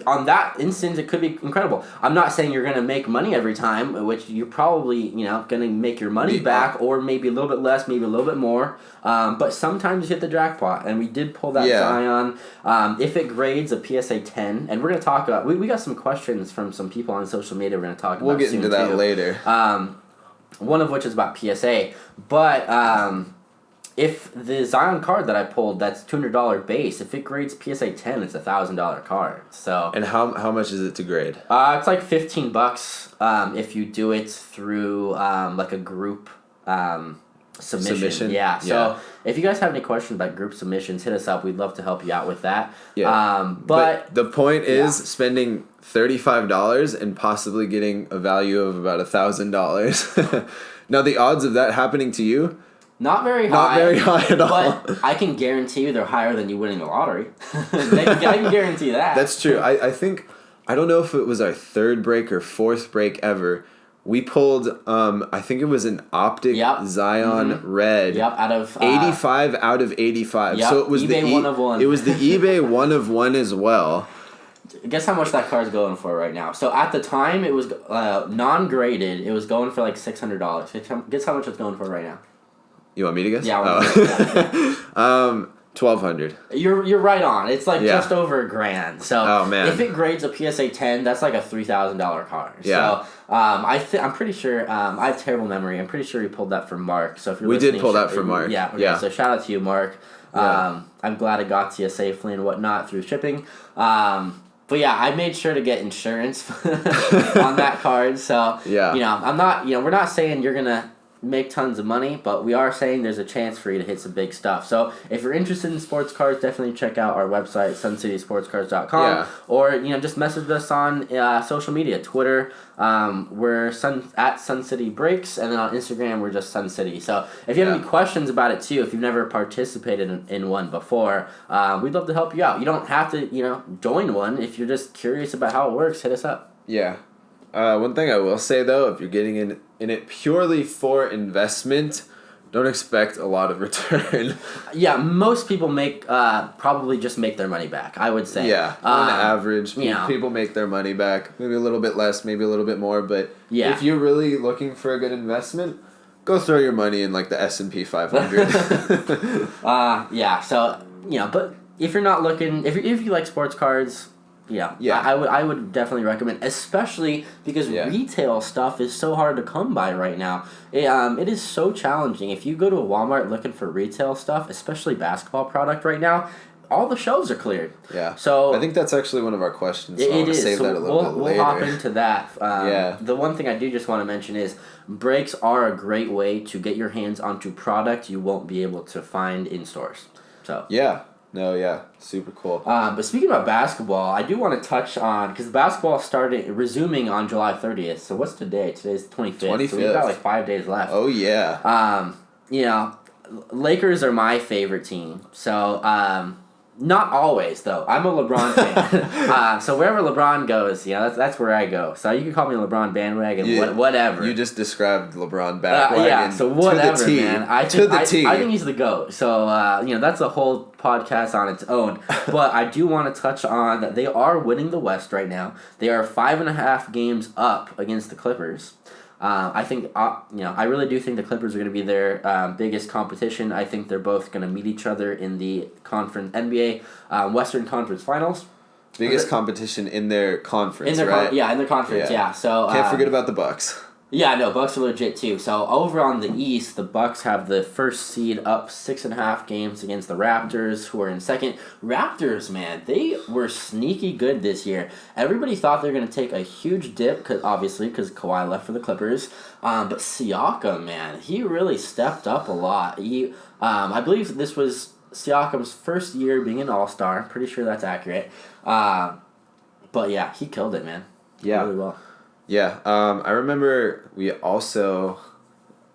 On that instance, it could be incredible. I'm not saying you're going to make money every time, which you're probably going to make your money back, or maybe a little bit less, maybe a little bit more. But sometimes you hit the jackpot, and we did pull that Zion. If it grades a PSA 10, and we're going to talk about, we got some questions from some people on social media we're going to talk about. We'll get into that later. One of which is about PSA, but if the Zion card that I pulled, that's $200 base, if it grades PSA 10, it's a $1,000 card. So. And how much is it to grade? It's like $15 if you do it through like a group submission. Yeah. So if you guys have any questions about group submissions, hit us up. We'd love to help you out with that. Yeah. But the point is spending $35 and possibly getting a value of about $1,000. Now the odds of that happening to you. Not very high. Not very high at all. But I can guarantee you they're higher than you winning the lottery. I can guarantee that. That's true. I think, I don't know if it was our third break or fourth break ever. We pulled, I think it was an Optic Zion Red. Yep, out of 85 out of 85. Yep, so it was eBay 1 of 1. It was the eBay 1 of 1 as well. Guess how much that card's going for right now. So at the time it was non-graded. It was going for like $600. Guess how much it's going for right now. You want me to guess? Yeah. $1,200. You're right on. It's like Yeah. just over $1,000. So Oh, man. if it grades a PSA 10, that's like a $3,000 car. Yeah. So I'm pretty sure I have terrible memory. I'm pretty sure we pulled that from Mark. So if you're We did listening, pull that from Mark. Yeah. Okay, Yeah. So shout out to you, Mark. Yeah. I'm glad it got to you safely and whatnot through shipping. But yeah, I made sure to get insurance on that card. So Yeah. we're not saying you're gonna make tons of money, but we are saying there's a chance for you to hit some big stuff. So if you're interested in sports cars, definitely check out our website, suncitysportscars.com, Yeah. or just message us on social media, Twitter. We're at Sun City Breaks, and then on Instagram we're just Sun City. So if you have any questions about it too, if you've never participated in one before, we'd love to help you out. You don't have to join one. If you're just curious about how it works, hit us up. Yeah. One thing I will say, though, if you're getting in it purely for investment, don't expect a lot of return. Yeah, most people probably just make their money back, I would say. Yeah, on average, yeah. people make their money back. Maybe a little bit less, maybe a little bit more. But yeah. If you're really looking for a good investment, go throw your money in like the S&P 500. Yeah, so, but if you're not looking, if you like sports cards, yeah. I would definitely recommend, especially because retail stuff is so hard to come by right now. It is so challenging. If you go to a Walmart looking for retail stuff, especially basketball product right now, all the shelves are cleared. Yeah. So I think that's actually one of our questions. So I want to save that a little bit later. We'll hop into that. The one thing I do just want to mention is breaks are a great way to get your hands onto product you won't be able to find in stores. So yeah. No, yeah, super cool. But speaking about basketball, I do want to touch on, because basketball started resuming on July 30th. So what's today? Today's the 25th. 25th. So we've got like 5 days left. Oh, yeah. Lakers are my favorite team. So, not always, though. I'm a LeBron fan. So wherever LeBron goes, that's where I go. So you can call me a LeBron bandwagon, whatever. You just described LeBron bandwagon so whatever, to the T. man. I think he's the GOAT. So, that's a whole podcast on its own. But I do want to touch on that they are winning the West right now. They are 5.5 games up against the Clippers. I think, I really do think the Clippers are going to be their biggest competition. I think they're both going to meet each other in the NBA Western Conference Finals. Biggest competition in their conference, in their right? in their conference, yeah. So can't forget about the Bucks. Yeah, no, Bucks are legit too. So over on the East, the Bucks have the first seed up 6.5 games against the Raptors, who are in second. Raptors, man, they were sneaky good this year. Everybody thought they were going to take a huge dip, because Kawhi left for the Clippers. But Siakam, man, he really stepped up a lot. I believe this was Siakam's first year being an All-Star. Pretty sure that's accurate. But yeah, he killed it, man. Yeah. Really well. Yeah, I remember we also,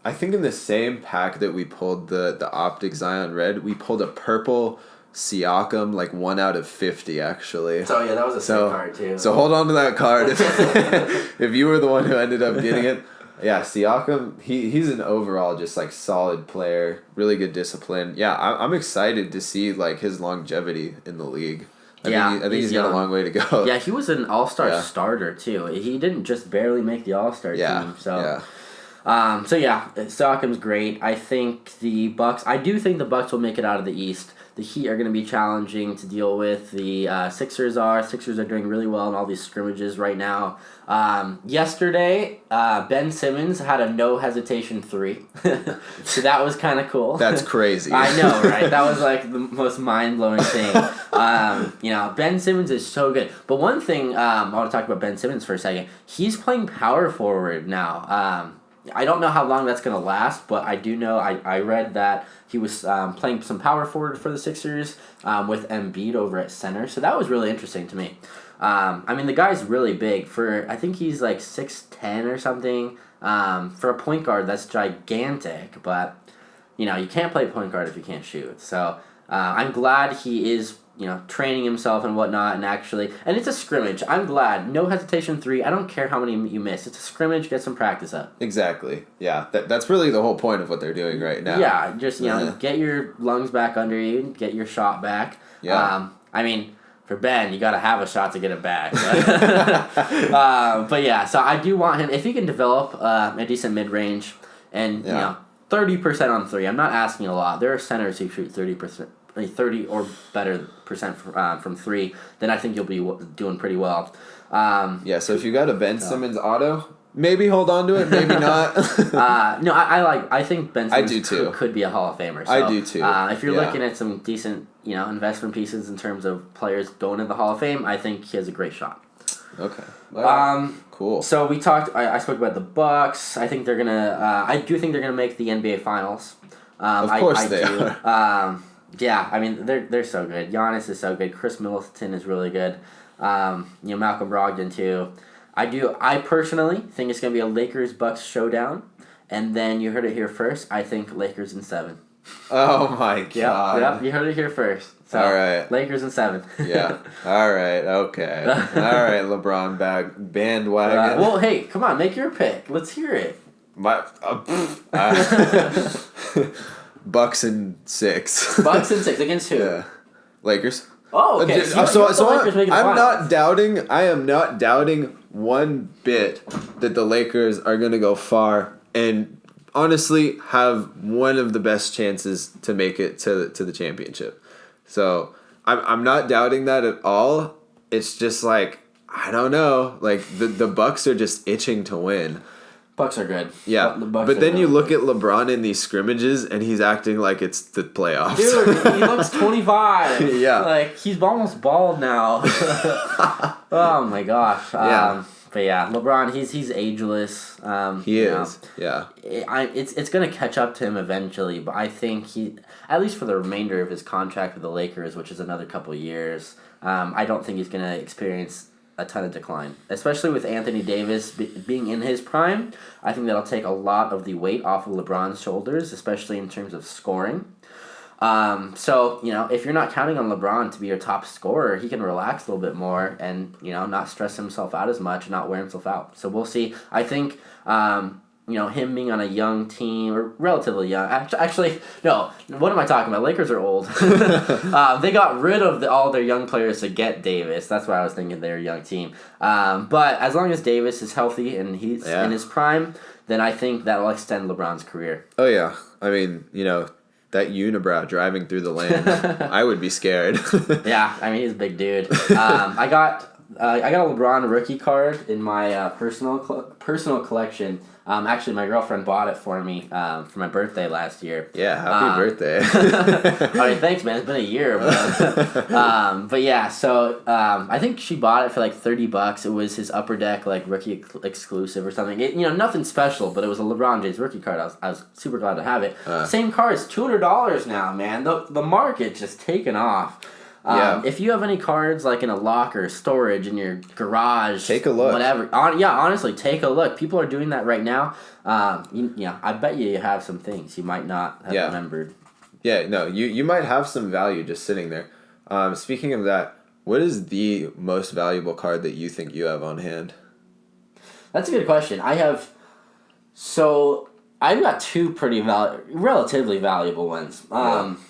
I think in the same pack that we pulled the Optic Zion Red, we pulled a purple Siakam, like 1 out of 50 actually. So yeah, that was a sick card too. So hold on to that card if you were the one who ended up getting it. Yeah, Siakam, he's an overall just like solid player, really good discipline. Yeah, I'm excited to see like his longevity in the league. I think he's got a long way to go. Yeah, he was an all-star starter, too. He didn't just barely make the all-star team. So, Siakam's great. I think the Bucks will make it out of the East. The Heat are going to be challenging to deal with. The Sixers are doing really well in all these scrimmages right now. Yesterday, Ben Simmons had a no-hesitation 3. So that was kind of cool. That's crazy. I know, right? That was like the most mind-blowing thing. Ben Simmons is so good. But one thing, I want to talk about Ben Simmons for a second. He's playing power forward now. I don't know how long that's going to last, but I do know I read that he was playing some power forward for the Sixers with Embiid over at center. So that was really interesting to me. The guy's really big. I think he's like 6'10" or something. For a point guard, that's gigantic. But, you can't play point guard if you can't shoot. So I'm glad he is training himself and whatnot, and it's a scrimmage. I'm glad. No hesitation 3. I don't care how many you miss. It's a scrimmage. Get some practice up. Exactly. Yeah. That's really the whole point of what they're doing right now. Yeah. Just, get your lungs back under you, get your shot back. Yeah. For Ben, you got to have a shot to get it back. But yeah, so I do want him, if he can develop a decent mid-range and, 30% on 3. I'm not asking a lot. There are centers who shoot 30% 30 or better percent from 3, then I think you'll be doing pretty well. So if you got a Ben Simmons auto, maybe hold on to it, maybe not. No, I think Ben Simmons I do too. Could be a Hall of Famer. So, I do too. If you're looking at some decent, investment pieces in terms of players going to the Hall of Fame, I think he has a great shot. Okay. Cool. So we talked. I spoke about the Bucks. I think they're gonna. I do think they're gonna make the NBA Finals. Of course they are. Yeah, I mean they're so good. Giannis is so good. Chris Middleton is really good. Malcolm Brogdon too. I personally think it's gonna be a Lakers-Bucks showdown, and then you heard it here first. I think Lakers in 7. Oh my god. Yep, you heard it here first. So, all right. Lakers in 7. Yeah. All right. Okay. All right. LeBron bandwagon. Well, hey, come on, make your pick. Let's hear it. Bucks in 6. Bucks in 6 against who? Yeah. Lakers. Oh, okay. I am not doubting one bit that the Lakers are going to go far and honestly have one of the best chances to make it to the championship. So I'm not doubting that at all. It's just like, I don't know. Like the Bucks are just itching to win. Bucks are good. Yeah, but then you look at LeBron in these scrimmages, and he's acting like it's the playoffs. Dude, he looks 25. Yeah. Like, he's almost bald now. Oh, my gosh. Yeah. But yeah, LeBron, he's ageless. He is. Yeah. It's going to catch up to him eventually, but I think he, at least for the remainder of his contract with the Lakers, which is another couple of years, I don't think he's going to experience a ton of decline, especially with Anthony Davis being in his prime. I think that'll take a lot of the weight off of LeBron's shoulders, especially in terms of scoring. So, if you're not counting on LeBron to be your top scorer, he can relax a little bit more and, not stress himself out as much, not wear himself out. So we'll see. I think, him being on a young team, or relatively young. Actually, no. What am I talking about? Lakers are old. They got rid of all their young players to get Davis. That's why I was thinking they're a young team. But as long as Davis is healthy and he's in his prime, then I think that will extend LeBron's career. Oh, yeah. I mean, that unibrow driving through the land, I would be scared. Yeah, I mean, he's a big dude. I got a LeBron rookie card in my personal collection. Actually, my girlfriend bought it for me for my birthday last year. Yeah, happy birthday. All right, thanks, man. It's been a year. But yeah, so I think she bought it for like $30. It was his Upper Deck like rookie exclusive or something. Nothing special, but it was a LeBron James rookie card. I was super glad to have it. Same card is $200 now, man. The market just taken off. If you have any cards like in a locker, storage, in your garage, take a look. Whatever. Honestly, take a look. People are doing that right now. I bet you have some things you might not have remembered. Yeah, no, you might have some value just sitting there. Speaking of that, what is the most valuable card that you think you have on hand? That's a good question. I've got two pretty relatively valuable ones.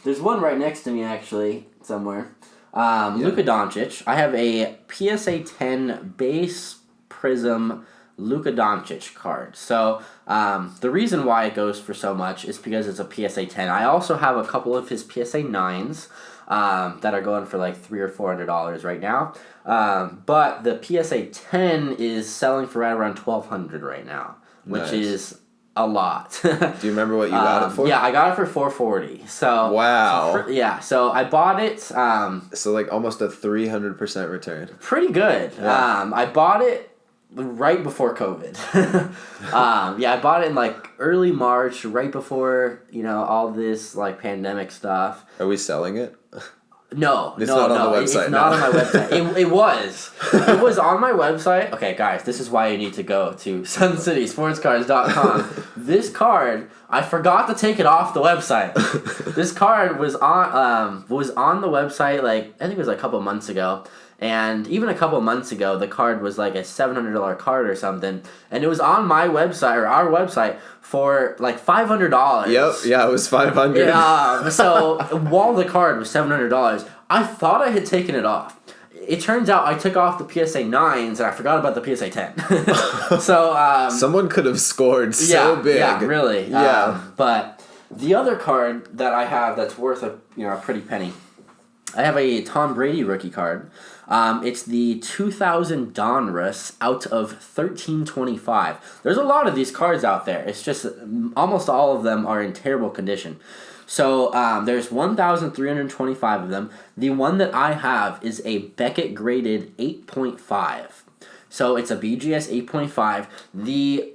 There's one right next to me actually somewhere. Luka Doncic. I have a PSA 10 base prism Luka Doncic card. So the reason why it goes for so much is because it's a PSA 10. I also have a couple of his PSA 9s that are going for like $300 or $400 right now. But the PSA 10 is selling for right around $1,200 right now, which is a lot. Do you remember what you got it for? Yeah, I got it for $440. So wow. So I bought it. So like almost a 300% return. Pretty good. Yeah. I bought it right before COVID. I bought it in like early March, right before all this like pandemic stuff. Are we selling it? No, it's not on the website. It's not on my website. It was on my website. Okay, guys, this is why you need to go to suncitysportscards.com. This card, I forgot to take it off the website. This card was on the website like I think it was like a couple months ago. And even a couple months ago, the card was like a $700 card or something. And it was on my website, or our website, for like $500. Yep, yeah, it was $500. Yeah, so while the card was $700, I thought I had taken it off. It turns out I took off the PSA 9s and I forgot about the PSA 10. So someone could have scored so big. Yeah, really. Yeah. But The other card that I have that's worth a pretty penny. I have a Tom Brady rookie card. It's the 2000 Donruss out of 1325. There's a lot of these cards out there. It's just almost all of them are in terrible condition. So there's 1,325 of them. The one that I have is a Beckett graded 8.5. So it's a BGS 8.5. The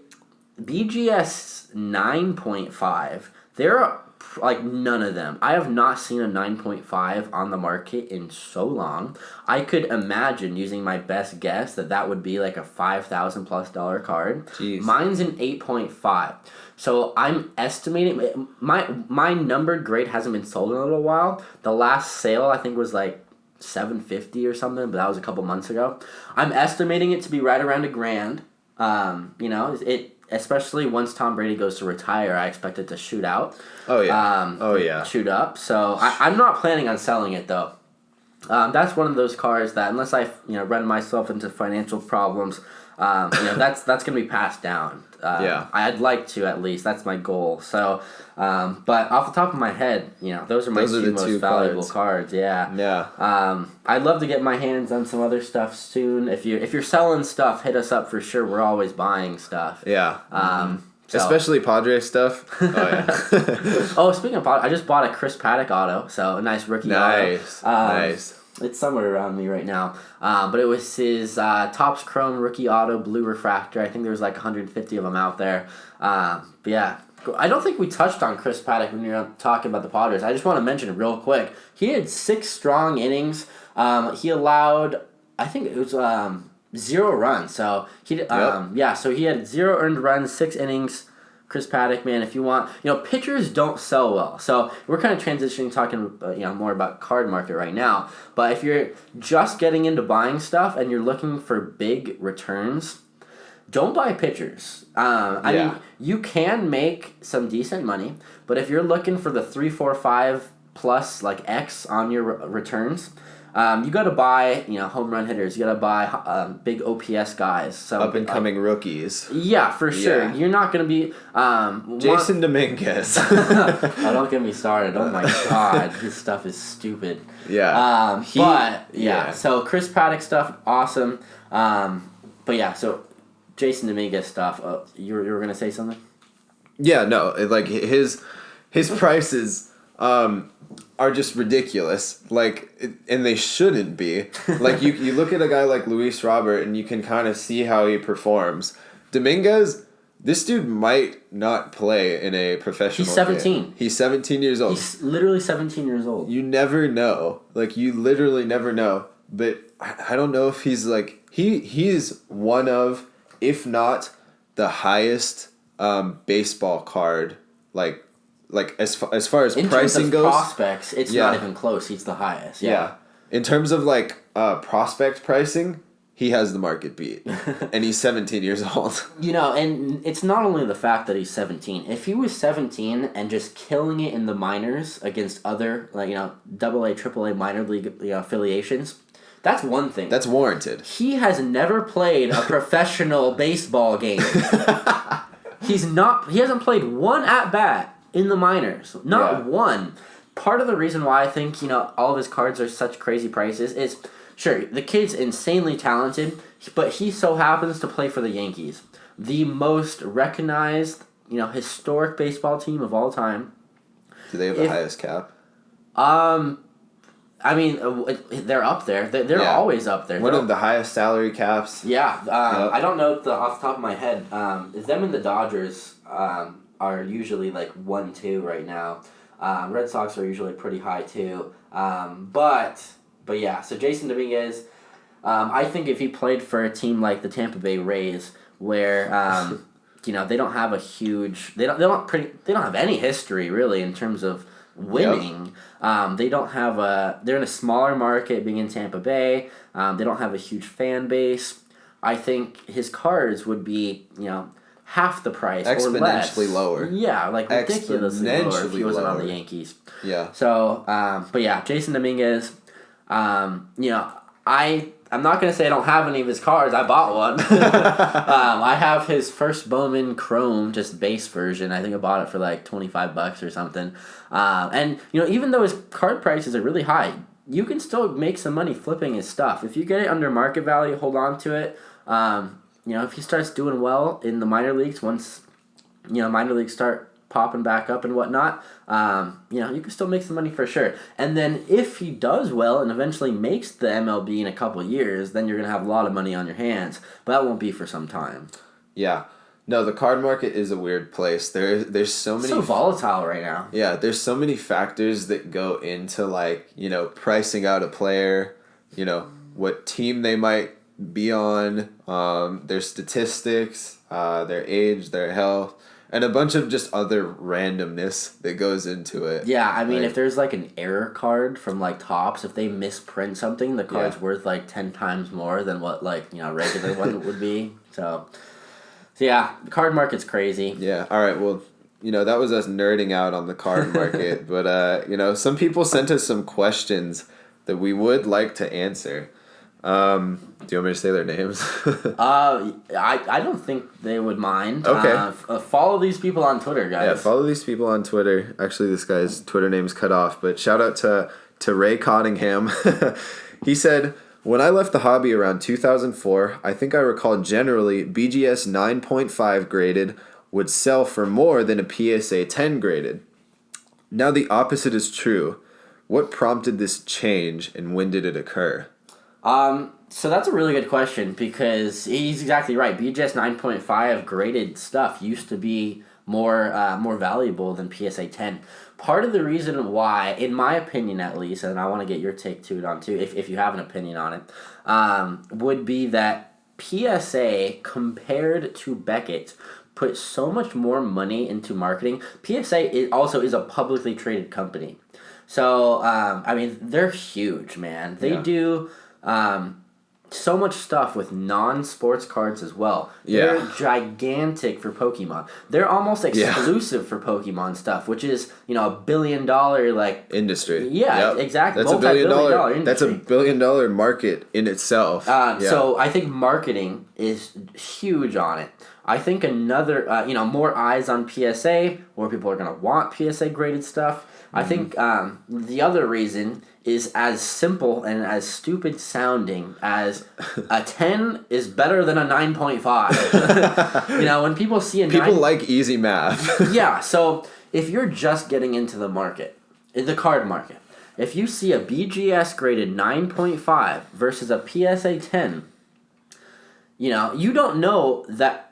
BGS 9.5, there are like none of them. I have not seen a 9.5 on the market in so long. I could imagine, using my best guess, that would be like a $5,000+ card. Jeez. Mine's an 8.5. So I'm estimating my numbered grade hasn't been sold in a little while. The last sale I think was like $750 or something, but that was a couple months ago. I'm estimating it to be right around $1,000. Especially once Tom Brady goes to retire, I expect it to shoot out. Oh yeah. Shoot up. So I'm not planning on selling it though. That's one of those cards that unless I run myself into financial problems, that's gonna be passed down. I'd like to, at least. That's my goal. So, but off the top of my head, those are my two most valuable cards. Yeah. Yeah. I'd love to get my hands on some other stuff soon. If you're selling stuff, hit us up for sure. We're always buying stuff. Yeah. So. Especially Padres stuff. Oh yeah. Oh, speaking of Padres, I just bought a Chris Paddock auto. So a nice rookie auto. Nice. It's somewhere around me right now. But it was his Topps Chrome rookie auto blue refractor. I think there was like 150 of them out there. But yeah, I don't think we touched on Chris Paddock when we were talking about the Padres. I just want to mention it real quick. He had 6 strong innings. He allowed, I think it was 0 runs. So he so he had 0 earned runs, 6 innings. Chris Paddock, man, if you want, pitchers don't sell well. So we're kind of transitioning, talking, more about card market right now. But if you're just getting into buying stuff and you're looking for big returns, don't buy pitchers. I mean, you can make some decent money, but if you're looking for the 3, 4, 5 plus like X on your returns, you got to buy, home run hitters. You got to buy big OPS guys. So up and coming rookies. Yeah, for sure. Yeah. You're not going to be Jason Dominguez. Oh, don't get me started. Oh my God, his stuff is stupid. Yeah. So Chris Paddock stuff, awesome. But yeah, so Jason Dominguez stuff. You were gonna say something? Yeah, no, like his prices are just ridiculous. And they shouldn't be. Like you look at a guy like Luis Robert and you can kind of see how he performs. Dominguez, this dude might not play in a professional He's 17. game. He's 17 years old. He's literally 17 years old. You never know. You literally never know. But I don't know if he's he is one of, if not the highest baseball card, as far as in pricing terms of goes. Prospects, it's not even close. He's the highest. Yeah. In terms of prospect pricing, he has the market beat. And he's 17 years old. And it's not only the fact that he's 17. If he was 17 and just killing it in the minors against other AA, AAA minor league affiliations, that's one thing. That's warranted. He has never played a professional baseball game. He hasn't played one at bat in the minors. Not one. Part of the reason why I think, all of his cards are such crazy prices is, sure, the kid's insanely talented, but he so happens to play for the Yankees, the most recognized, historic baseball team of all time. Do they have the highest cap? I mean, they're up there. They're always up there. One of the highest salary caps. Yeah. I don't know off the top of my head. Them and the Dodgers are usually 1-2 right now. Red Sox are usually pretty high too. But yeah. So Jason Dominguez, I think if he played for a team like the Tampa Bay Rays, where they don't have a huge, they don't have any history really in terms of winning. They don't have they're in a smaller market, being in Tampa Bay. They don't have a huge fan base. I think his cards would be, half the price or less. Exponentially lower. Yeah, ridiculously lower if he wasn't on the Yankees. Yeah. So, but yeah, Jason Dominguez, I'm not going to say I don't have any of his cards. I bought one. I have his first Bowman Chrome, just base version. I think I bought it for like $25 or something. And, even though his card prices are really high, you can still make some money flipping his stuff. If you get it under market value, hold on to it. If he starts doing well in the minor leagues, once, minor leagues start popping back up and whatnot, you can still make some money for sure. And then if he does well and eventually makes the MLB in a couple of years, then you're going to have a lot of money on your hands. But that won't be for some time. Yeah. No, the card market is a weird place. There's so many... It's so volatile right now. Yeah, there's so many factors that go into, like, pricing out a player, what team they might be on, their statistics, their age, their health, and a bunch of just other randomness that goes into it. Yeah, I mean, if there's like an error card from like Topps, if they misprint something, the card's worth like 10 times more than what regular one would be. So yeah, the card market's crazy. Yeah. All right. Well, that was us nerding out on the card market, but some people sent us some questions that we would like to answer. Do you want me to say their names? I don't think they would mind. Okay. Follow these people on Twitter, guys. Yeah, follow these people on Twitter. Actually, this guy's Twitter name's cut off, but shout out to Ray Cottingham. He said, "When I left the hobby around 2004, I think I recall generally BGS 9.5 graded would sell for more than a PSA 10 graded. Now the opposite is true. What prompted this change and when did it occur?" So that's a really good question because he's exactly right. BGS 9.5 graded stuff used to be more valuable than PSA 10. Part of the reason why, in my opinion at least, and I want to get your take to it on too, if you have an opinion on it, would be that PSA compared to Beckett put so much more money into marketing. PSA also is a publicly traded company. So, they're huge, man. They do so much stuff with non-sports cards as well. They're gigantic for Pokemon. They're almost exclusive for Pokemon stuff, which is, a $1 billion industry. Yeah, exactly. That's $1 billion industry. That's $1 billion market in itself. So I think marketing is huge on it. I think another, more eyes on PSA, more people are going to want PSA graded stuff. I think the other reason is as simple and as stupid sounding as a 10 is better than a 9.5. When people see a People like easy math. Yeah, so if you're just getting into the market, the card market, if you see a BGS graded 9.5 versus a PSA 10, you don't know that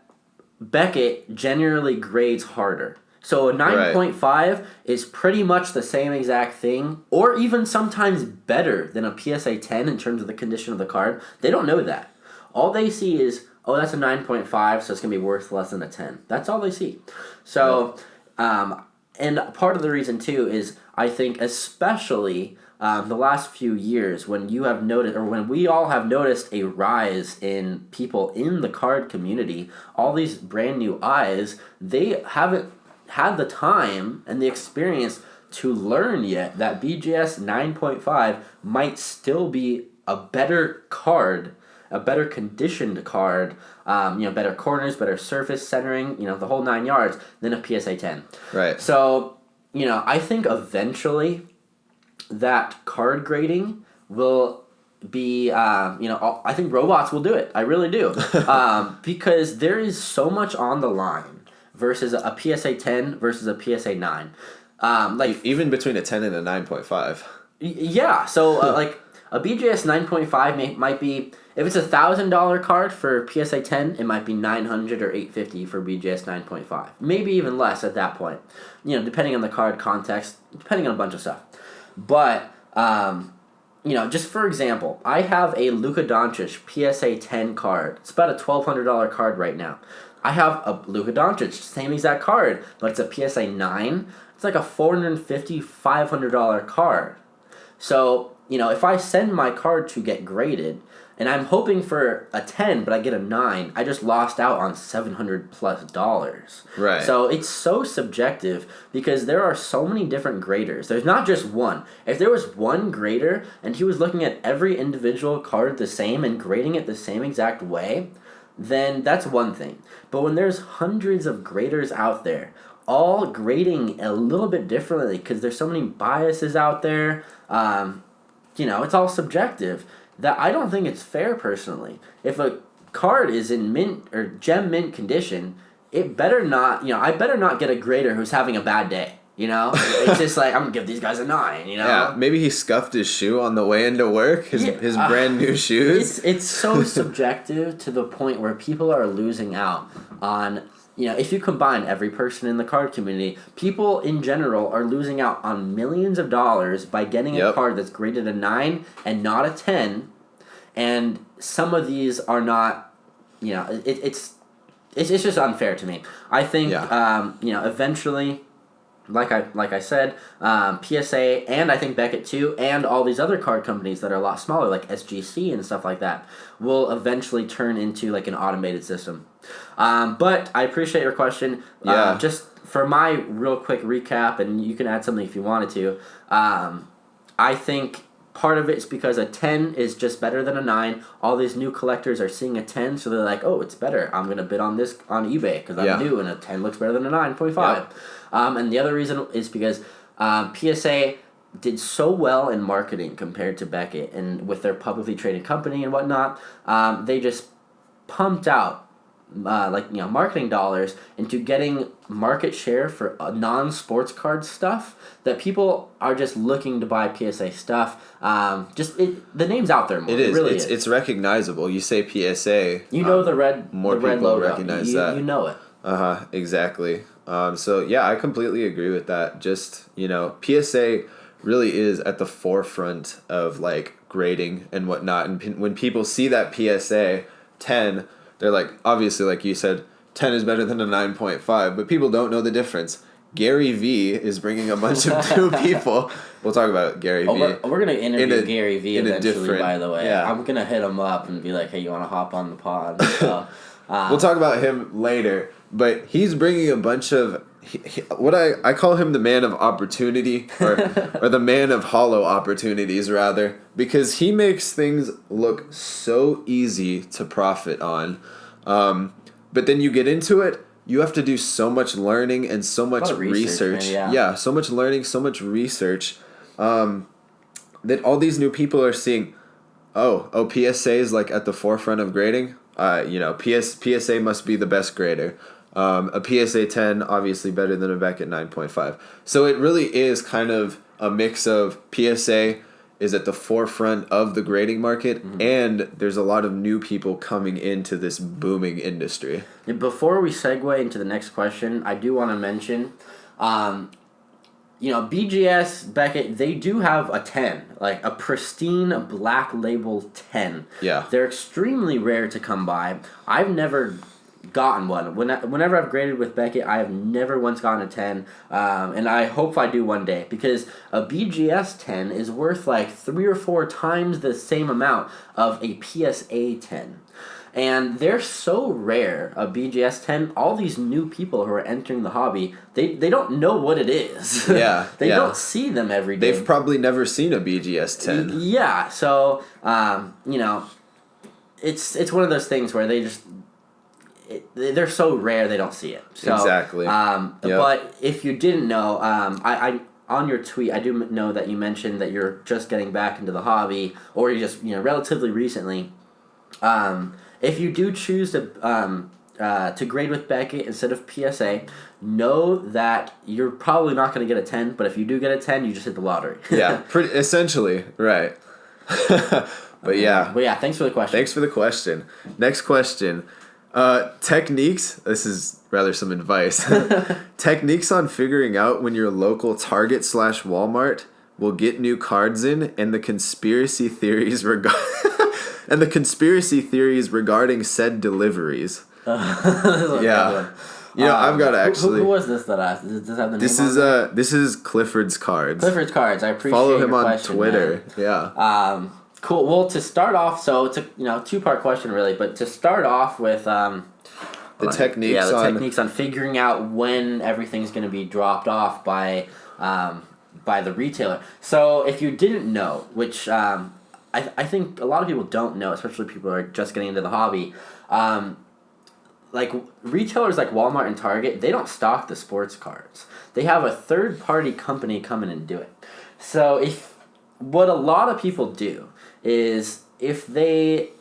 Beckett generally grades harder. So a 9.5 is pretty much the same exact thing, or even sometimes better than a PSA 10 in terms of the condition of the card. They don't know that. All they see is, oh, that's a 9.5, so it's going to be worth less than a 10. That's all they see. So, and part of the reason, too, is I think especially the last few years when you have noticed, or when we all have noticed a rise in people in the card community, all these brand new eyes, they haven't had the time and the experience to learn yet that BGS 9.5 might still be a better card, a better conditioned card, better corners, better surface centering, the whole 9 yards than a PSA 10. Right. So, I think eventually that card grading will be, I think robots will do it. I really do. Because there is so much on the line versus a PSA 10 versus a PSA 9. Even between a 10 and a 9.5. Yeah, so a BGS 9.5 might be, if it's $1,000 card for PSA 10, it might be $900 or $850 for BGS 9.5. Maybe even less at that point. Depending on the card context, depending on a bunch of stuff. But just for example, I have a Luka Doncic PSA 10 card. It's about a $1,200 card right now. I have a Luka Doncic, same exact card, but it's a PSA 9. It's like a $450, $500 card. So if I send my card to get graded, and I'm hoping for a 10, but I get a 9, I just lost out on $700+. Right. So it's so subjective because there are so many different graders. There's not just one. If there was one grader and he was looking at every individual card the same and grading it the same exact way, then that's one thing. But when there's hundreds of graders out there, all grading a little bit differently because there's so many biases out there, it's all subjective. That I don't think it's fair personally. If a card is in mint or gem mint condition, it better not, I better not get a grader who's having a bad day. It's just like, I'm gonna give these guys a 9. Yeah, maybe he scuffed his shoe on the way into work. His brand new shoes. It's so subjective to the point where people are losing out on. If you combine every person in the card community, people in general are losing out on millions of dollars by getting a card that's graded a 9 and not a 10. And some of these are not, it's just unfair to me. I think, eventually, like I said, PSA and I think Beckett too, and all these other card companies that are a lot smaller, like SGC and stuff like that, will eventually turn into like an automated system. But I appreciate your question. Yeah. Just for my real quick recap, and you can add something if you wanted to. I think part of it's because a 10 is just better than a 9. All these new collectors are seeing a 10, so they're like, oh, it's better. I'm going to bid on this on eBay because I'm new, and a 10 looks better than a 9.5. Yeah. And the other reason is because PSA did so well in marketing compared to Beckett, and with their publicly traded company and whatnot, they just pumped out marketing dollars into getting market share for non-sports card stuff that people are just looking to buy PSA stuff. The name's out there more. It is. It really is. It's recognizable. You say PSA. The red. More the red people logo. recognize that. You know it. Exactly. So yeah, I completely agree with that. Just PSA really is at the forefront of like grading and whatnot. And when people see that PSA 10. They're like, obviously, like you said, 10 is better than a 9.5, but people don't know the difference. Gary V is bringing a bunch of new people. We'll talk about Gary V. We're going to interview Gary V eventually, by the way. Yeah. I'm going to hit him up and be like, hey, you want to hop on the pod? So, we'll talk about him later, but he's bringing a bunch of... what I call him the man of opportunity, or the man of hollow opportunities, rather, because he makes things look so easy to profit on. But then you get into it, you have to do so much learning and so much research. Yeah, so much learning, so much research, that all these new people are seeing, PSA is like at the forefront of grading. PSA must be the best grader. A PSA 10, obviously better than a Beckett 9.5. So it really is kind of a mix of PSA is at the forefront of the grading market, and there's a lot of new people coming into this booming industry. Before we segue into the next question, I do want to mention, BGS, Beckett, they do have a 10, like a pristine black label 10. Yeah. They're extremely rare to come by. I've never gotten one. Whenever I've graded with Beckett, I have never once gotten a 10, and I hope I do one day, because a BGS 10 is worth like 3 or 4 times the same amount of a PSA 10. And they're so rare, a BGS 10, all these new people who are entering the hobby, they don't know what it is. Yeah. They don't see them every day. They've probably never seen a BGS 10. Yeah, so, it's one of those things where they're so rare they don't see it. So, exactly. But if you didn't know, I on your tweet, I do know that you mentioned that you're just getting back into the hobby, or you just relatively recently. If you do choose to grade with Beckett instead of PSA, know that you're probably not going to get a 10. But if you do get a 10, you just hit the lottery. Yeah, essentially, right. But yeah, thanks for the question. Next question. Techniques, this is rather some advice. Techniques on figuring out when your local Target / Walmart will get new cards in, and the conspiracy theories regarding said deliveries. Yeah. I've got to actually. Who was this that asked? Does it have the This name is on it? this is Clifford's Cards. Clifford's Cards. I appreciate Follow your him on question, Twitter. man. Yeah. Cool. Well, to start off, so it's a two-part question really, but to start off with the techniques on figuring out when everything's going to be dropped off by the retailer. So if you didn't know, which I think a lot of people don't know, especially people who are just getting into the hobby, like retailers like Walmart and Target, they don't stock the sports cards. They have a third-party company come in and do it. So what a lot of people do is if they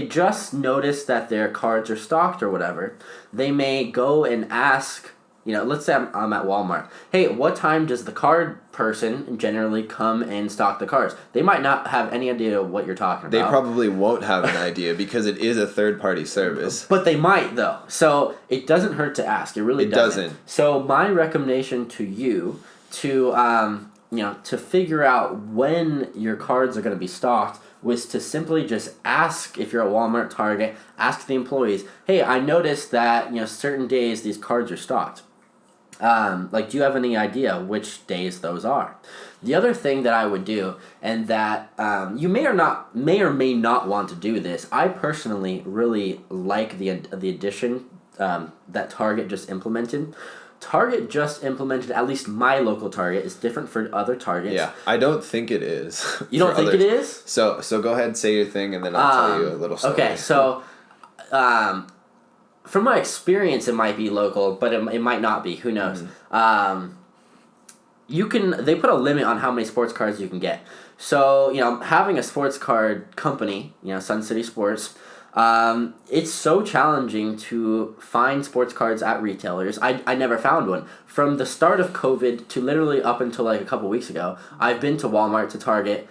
just notice that their cards are stocked or whatever, they may go and ask, let's say I'm at Walmart. Hey, what time does the card person generally come and stock the cards? They might not have any idea what you're talking about. They probably won't have an idea because it is a third-party service. But they might, though. So it doesn't hurt to ask. It really doesn't. So my recommendation to you to figure out when your cards are going to be stocked was to simply just ask, if you're at Walmart, Target, ask the employees, hey, I noticed that, certain days these cards are stocked. Do you have any idea which days those are? The other thing that I would do, and that you may or may not want to do this, I personally really like the addition that Target just implemented. Target just implemented, at least my local Target, is different for other Targets. Yeah, I don't think it is. You don't think it is? So go ahead, say your thing, and then I'll tell you a little story. Okay, so from my experience, it might be local, but it might not be. Who knows? Mm-hmm. They put a limit on how many sports cards you can get. So, having a sports card company, Sun City Sports, it's so challenging to find sports cards at retailers. I never found one. From the start of COVID to literally up until like a couple weeks ago, I've been to Walmart, to Target,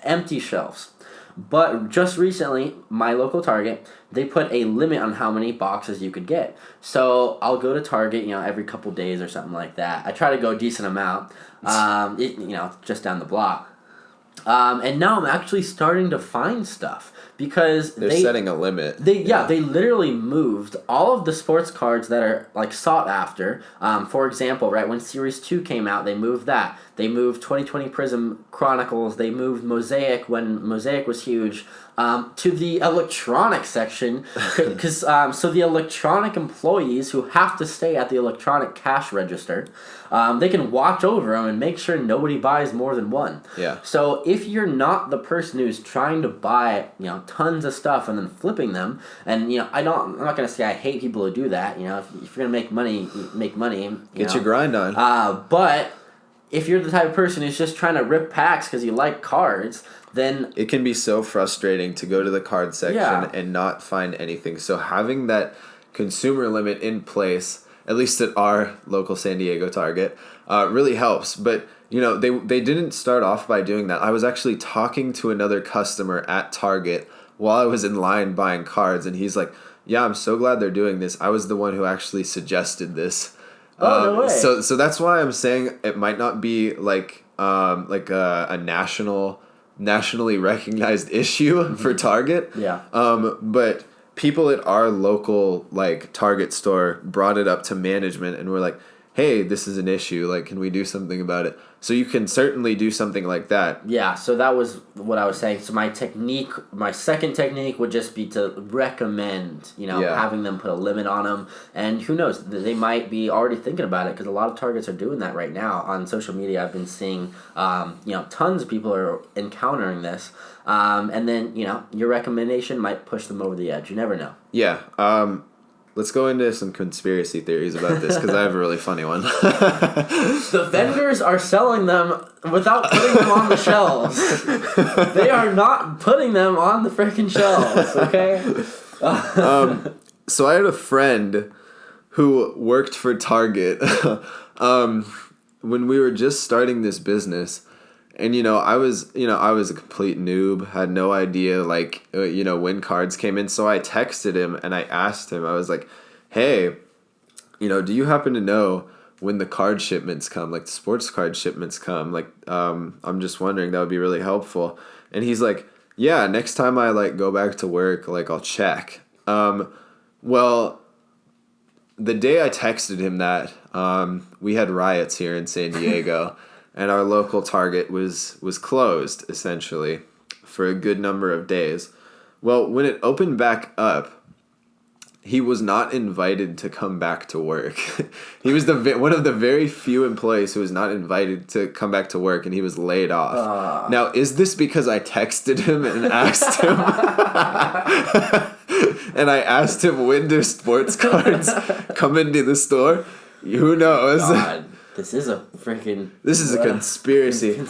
empty shelves. But just recently, my local Target, they put a limit on how many boxes you could get. So I'll go to Target, every couple days or something like that. I try to go a decent amount, just down the block. And now I'm actually starting to find stuff because they're setting a limit. They literally moved all of the sports cards that are like sought after. For example, right when Series 2 came out, they moved that. They moved 2020 Prism Chronicles. They moved Mosaic when Mosaic was huge. To the electronic section, because so the electronic employees who have to stay at the electronic cash register, they can watch over them and make sure nobody buys more than one. Yeah. So if you're not the person who's trying to buy tons of stuff and then flipping them, and I'm not gonna say I hate people who do that. If you're gonna make money, make money. Get your grind on. But if you're the type of person who's just trying to rip packs because you like cards, then it can be so frustrating to go to the card section and not find anything. So having that consumer limit in place, at least at our local San Diego Target, really helps. But they didn't start off by doing that. I was actually talking to another customer at Target while I was in line buying cards, and he's like, "Yeah, I'm so glad they're doing this. I was the one who actually suggested this." Oh, no way. So that's why I'm saying it might not be like a nationally recognized issue for Target. Yeah. But people at our local Target store brought it up to management and were like, hey, this is an issue. Can we do something about it? So you can certainly do something like that. Yeah, so that was what I was saying. So my second technique would just be to recommend, having them put a limit on them. And who knows, they might be already thinking about it because a lot of Targets are doing that right now. On social media, I've been seeing, tons of people are encountering this. And then, your recommendation might push them over the edge. You never know. Yeah. Let's go into some conspiracy theories about this because I have a really funny one. The vendors are selling them without putting them on the shelves. They are not putting them on the freaking shelves, okay? So I had a friend who worked for Target when we were just starting this business. And, I was a complete noob, had no idea, when cards came in. So I texted him and I asked him, I was like, hey, do you happen to know when the card shipments come, the sports card shipments come? I'm just wondering, that would be really helpful. And he's like, yeah, next time I, go back to work, I'll check. Well, the day I texted him that, we had riots here in San Diego, and our local Target was closed, essentially, for a good number of days. Well, when it opened back up, he was not invited to come back to work. He was one of the very few employees who was not invited to come back to work, and he was laid off. Now, is this because I texted him and asked him? And I asked him, when do sports cards come into the store? Who knows? God, this is a freaking... This is a conspiracy.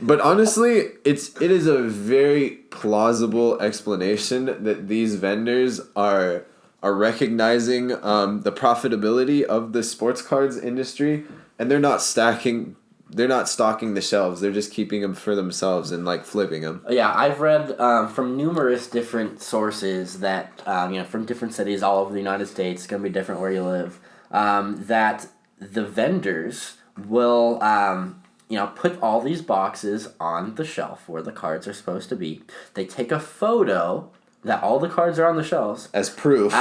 But honestly, it is a very plausible explanation that these vendors are recognizing the profitability of the sports cards industry, and they're not stocking the shelves. They're just keeping them for themselves and like flipping them. Yeah, I've read from numerous different sources that from different cities all over the United States, it's gonna be different where you live, that the vendors will put all these boxes on the shelf where the cards are supposed to be. They take a photo that all the cards are on the shelves. As proof,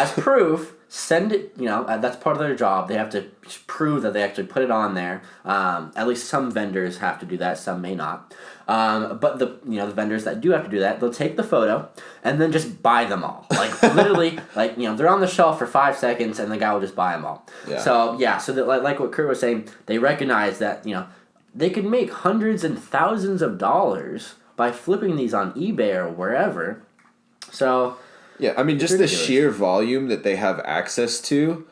send it, that's part of their job. They have to prove that they actually put it on there. At least some vendors have to do that, some may not. But the vendors that do have to do that, they'll take the photo and then just buy them all. Like, literally, they're on the shelf for 5 seconds and the guy will just buy them all. Yeah. So that, like what Kurt was saying, they recognize that, they could make hundreds and thousands of dollars by flipping these on eBay or wherever. So, yeah, I mean, just the sheer volume that they have access to,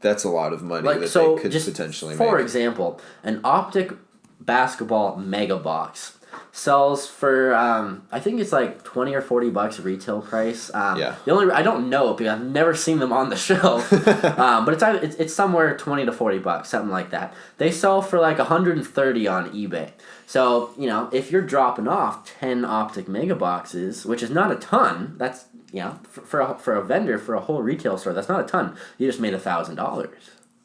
that's a lot of money that they could potentially make. For example, an Optic basketball mega box sells for, I think it's like $20 or $40 retail price. Yeah. I don't know because I've never seen them on the shelf, but it's somewhere $20 to $40, something like that. They sell for like $130 on eBay. So, if you're dropping off 10 Optic mega boxes, which is not a ton, that's, for a vendor, for a whole retail store, that's not a ton. You just made $1,000.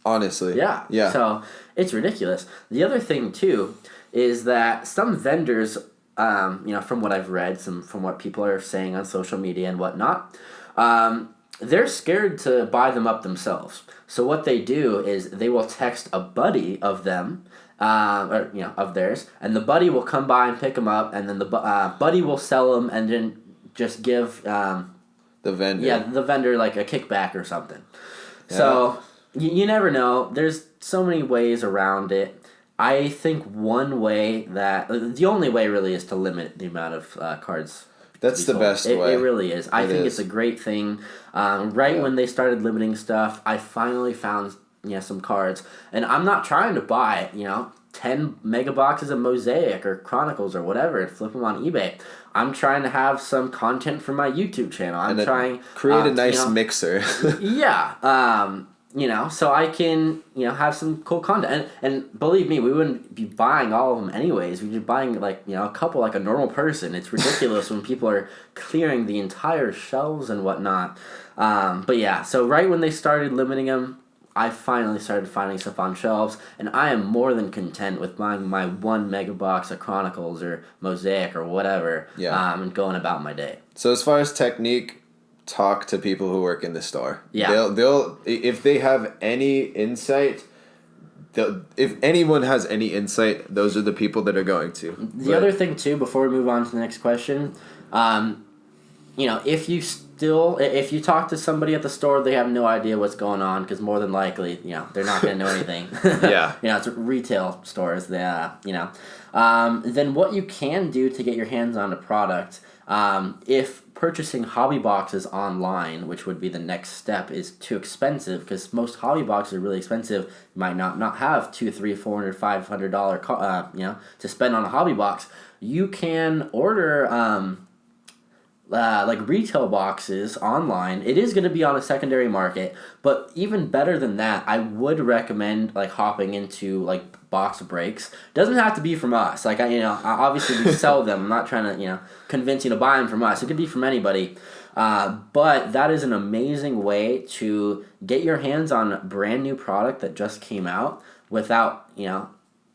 Honestly. Yeah. Yeah. So, it's ridiculous. The other thing, too, is that some vendors, from what I've read, from what people are saying on social media and whatnot, they're scared to buy them up themselves. So what they do is they will text a buddy of them, of theirs, and the buddy will come by and pick them up, and then the buddy will sell them, and then just give the vendor. Yeah, the vendor like a kickback or something. Yeah. So you never know. There's so many ways around it. I think the only way really is to limit the amount of cards. That's the best way. It really is. I think it's a great thing. When they started limiting stuff, I finally found some cards, and I'm not trying to buy 10 mega boxes of Mosaic or Chronicles or whatever and flip them on eBay. I'm trying to have some content for my YouTube channel. I'm trying create a nice mixer. Yeah. So I can, have some cool content. And believe me, we wouldn't be buying all of them anyways. We'd be buying, a couple like a normal person. It's ridiculous when people are clearing the entire shelves and whatnot. But yeah, so right when they started limiting them, I finally started finding stuff on shelves, and I am more than content with buying my 1 mega box of Chronicles or Mosaic or whatever, and going about my day. So as far as technique, talk to people who work in the store. Yeah. They'll if they have any insight, if anyone has any insight, those are the people that are going to. The other thing too, before we move on to the next question, if you talk to somebody at the store, they have no idea what's going on because more than likely, they're not going to know anything. Yeah. It's retail stores. Then what you can do to get your hands on a product, if purchasing hobby boxes online, which would be the next step, is too expensive because most hobby boxes are really expensive. You might not have $200, $300, $400, $500, to spend on a hobby box. You can order retail boxes online. It is going to be on a secondary market, but even better than that, I would recommend hopping into box breaks. Doesn't have to be from us. Obviously we sell them. I'm not trying to convince you to buy them from us. It could be from anybody. But that is an amazing way to get your hands on a brand new product that just came out without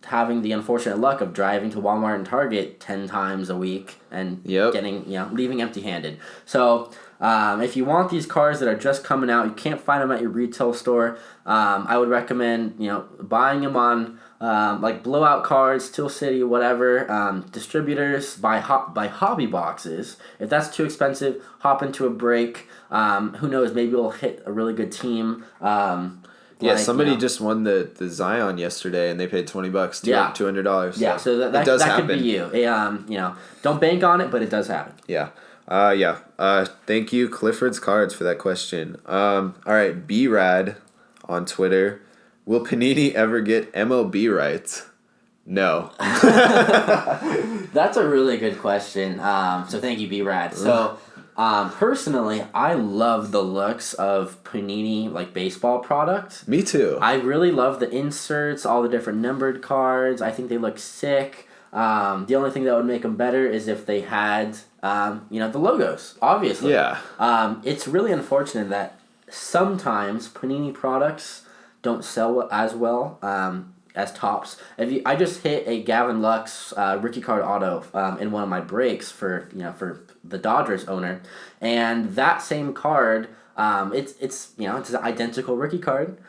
having the unfortunate luck of driving to Walmart and Target 10 times a week and getting, leaving empty-handed. So if you want these cars that are just coming out, you can't find them at your retail store, I would recommend, buying them on like Blowout Cars, Steel City, whatever, distributors, by hobby boxes. If that's too expensive, hop into a break. Who knows, maybe we'll hit a really good team. Somebody just won the Zion yesterday, and they paid $20, $200. Yeah, so that could be you. Don't bank on it, but it does happen. Yeah. Thank you, Clifford's Cards, for that question. All right, B-Rad on Twitter. Will Panini ever get MLB rights? No. That's a really good question. So thank you, B-Rad. So personally, I love the looks of Panini like baseball product. Me too. I really love the inserts, all the different numbered cards. I think they look sick. The only thing that would make them better is if they had, the logos, obviously. Yeah. It's really unfortunate that sometimes Panini products don't sell as well as Topps. I just hit a Gavin Lux rookie card auto in one of my breaks for the Dodgers owner, and that same card, it's an identical rookie card.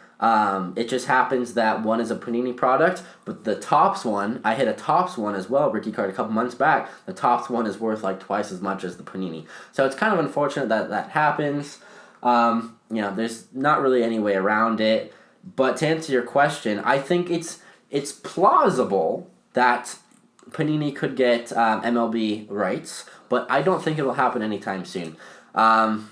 It just happens that one is a Panini product, but the Topps one, I hit a Topps one as well, rookie card, a couple months back. The Topps one is worth like twice as much as the Panini. So it's kind of unfortunate that happens. There's not really any way around it. But to answer your question, I think it's plausible that Panini could get MLB rights, but I don't think it will happen anytime soon.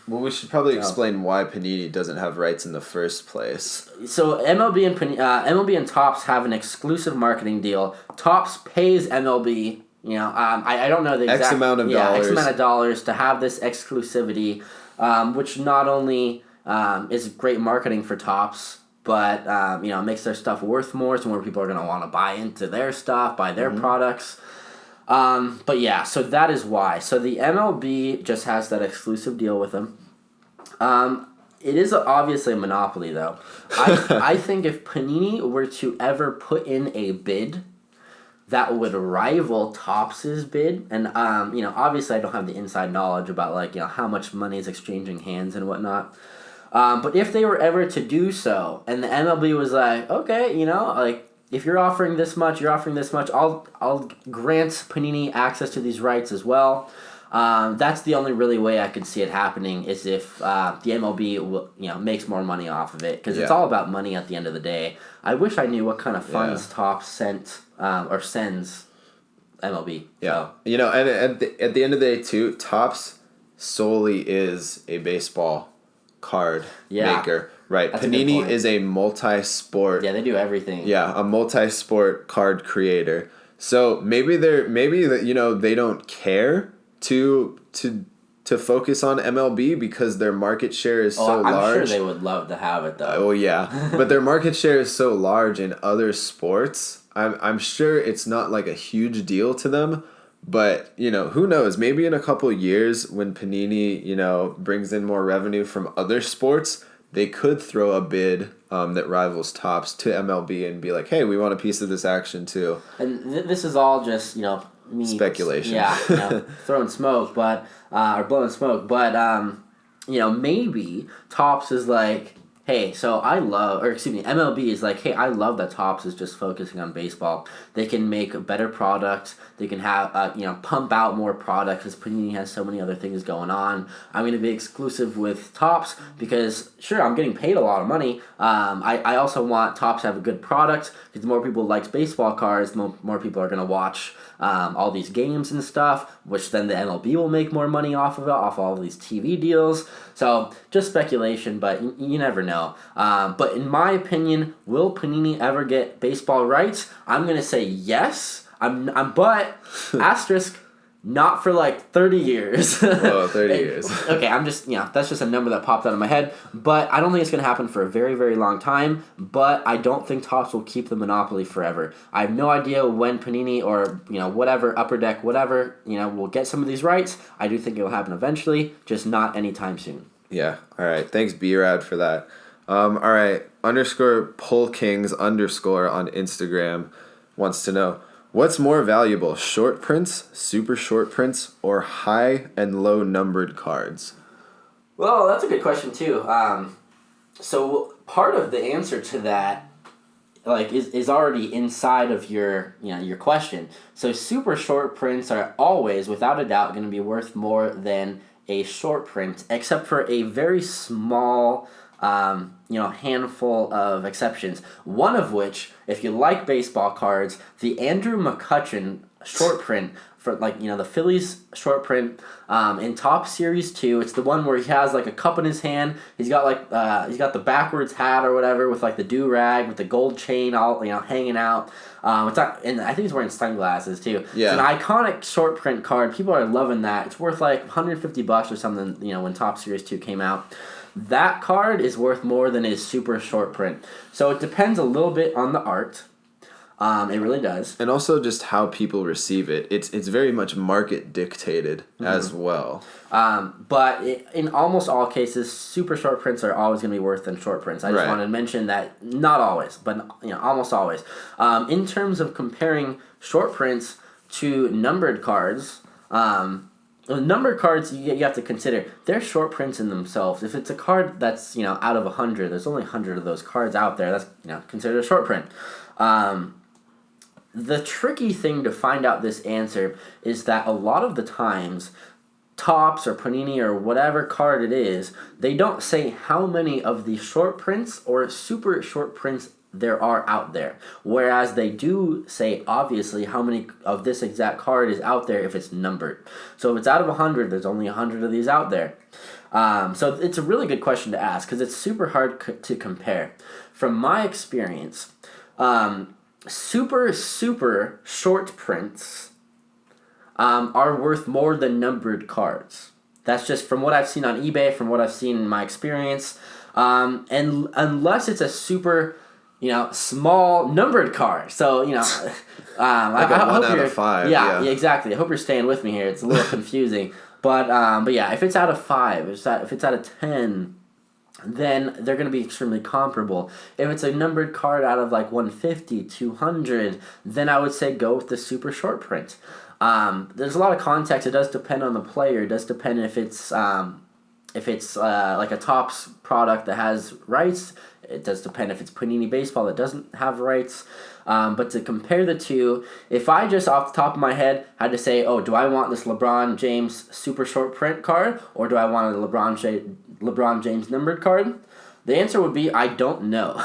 We should probably explain why Panini doesn't have rights in the first place. So MLB and Topps have an exclusive marketing deal. Topps pays MLB, I don't know the exact X amount of dollars. X amount of dollars to have this exclusivity, which not only is great marketing for Topps, but makes their stuff worth more, so more people are going to want to buy into their stuff, buy their products. But yeah, so that is why. So the MLB just has that exclusive deal with them. It is obviously a monopoly, though. I think if Panini were to ever put in a bid that would rival Topps's bid, and obviously I don't have the inside knowledge about how much money is exchanging hands and whatnot. But if they were ever to do so, and the MLB was like, okay, if you're offering this much, I'll grant Panini access to these rights as well. That's the only really way I could see it happening is if the MLB makes more money off of it, because it's all about money at the end of the day. I wish I knew what kind of funds Topps sends MLB. Yeah, and at the end of the day too, Topps solely is a baseball card maker. Right, That's Panini is a multi-sport. Yeah, they do everything. Yeah, a multi-sport card creator. So maybe they don't care to focus on MLB because their market share is so large. I'm sure they would love to have it though. Oh yeah, but their market share is so large in other sports. I'm sure it's not like a huge deal to them. But, who knows? Maybe in a couple years when Panini, brings in more revenue from other sports, they could throw a bid that rivals Topps to MLB and be like, hey, we want a piece of this action too. And this is all just, me. Speculation. Yeah, throwing smoke, or blowing smoke. But, maybe Topps is like, hey, MLB is like, hey, I love that Topps is just focusing on baseball. They can make a better product. They can have, pump out more products because Panini has so many other things going on. I'm going to be exclusive with Topps because, sure, I'm getting paid a lot of money. I also want Topps to have a good product because the more people like baseball cards, the more people are going to watch all these games and stuff, which then the MLB will make more money off of it, off all of these TV deals. So just speculation, but you never know. But in my opinion, will Panini ever get baseball rights? I'm gonna say yes. But asterisk, not for 30 years. 30 years. Okay, I'm just, that's just a number that popped out of my head. But I don't think it's going to happen for a very, very long time. But I don't think Topps will keep the monopoly forever. I have no idea when Panini or, whatever, Upper Deck, whatever, will get some of these rights. I do think it will happen eventually, just not anytime soon. Yeah, all right. Thanks, B-Rad, for that. All right, _PullKings_ on Instagram wants to know, what's more valuable, short prints, super short prints, or high and low numbered cards? Well, that's a good question too. So part of the answer to that, like, is already inside of your your question. So super short prints are always, without a doubt, going to be worth more than a short print, except for a very small, handful of exceptions. One of which, if you like baseball cards, the Andrew McCutchen short print for the Phillies short print in Top Series 2. It's the one where he has like a cup in his hand. He's got the backwards hat or whatever with like the do-rag with the gold chain all hanging out. And I think he's wearing sunglasses too. Yeah. It's an iconic short print card. People are loving that. It's worth like $150 or something, when Top Series 2 came out. That card is worth more than his super short print. So it depends a little bit on the art. It really does. And also just how people receive it. It's very much market dictated as well. But in almost all cases, super short prints are always going to be worse than short prints. I just wanted to mention that, not always, but almost always. In terms of comparing short prints to numbered cards, numbered cards you have to consider they're short prints in themselves. If it's a card that's out of 100, there's only 100 of those cards out there. That's considered a short print. The tricky thing to find out this answer is that a lot of the times, Topps or Panini or whatever card it is, they don't say how many of the short prints or super short prints there are out there. Whereas they do say, obviously, how many of this exact card is out there if it's numbered. So if it's out of 100, there's only 100 of these out there. So it's a really good question to ask because it's super hard to compare. From my experience, super short prints are worth more than numbered cards. That's just from what I've seen on eBay, from what I've seen in my experience. And unless it's a super, small numbered card. So, like a 1 out of 5. Yeah, exactly. I hope you're staying with me here. It's a little confusing. But yeah, if it's out of 5, if it's out of 10, then they're going to be extremely comparable. If it's a numbered card out of like 150, 200, then I would say go with the super short print. There's a lot of context. It does depend on the player. It does depend if it's like a Topps product that has rights. It does depend if it's Panini Baseball that doesn't have rights. But to compare the two, if I just off the top of my head had to say, do I want this LeBron James super short print card or do I want a LeBron James numbered card? The answer would be, I don't know.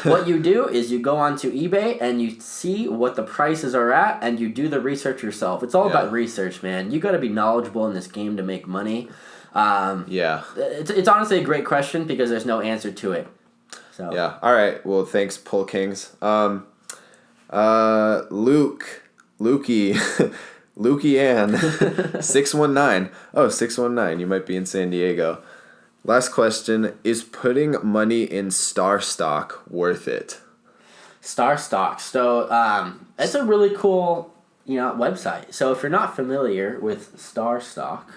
What you do is you go onto eBay and you see what the prices are at and you do the research yourself. It's all about research, man. You got to be knowledgeable in this game to make money. It's honestly a great question because there's no answer to it. So. Yeah. All right. Well, thanks, Pull Kings. Lukey Ann, 619. Oh, 619. You might be in San Diego. Last question, is putting money in Star Stock worth it? Star Stock. So it's a really cool website. So if you're not familiar with Star Stock,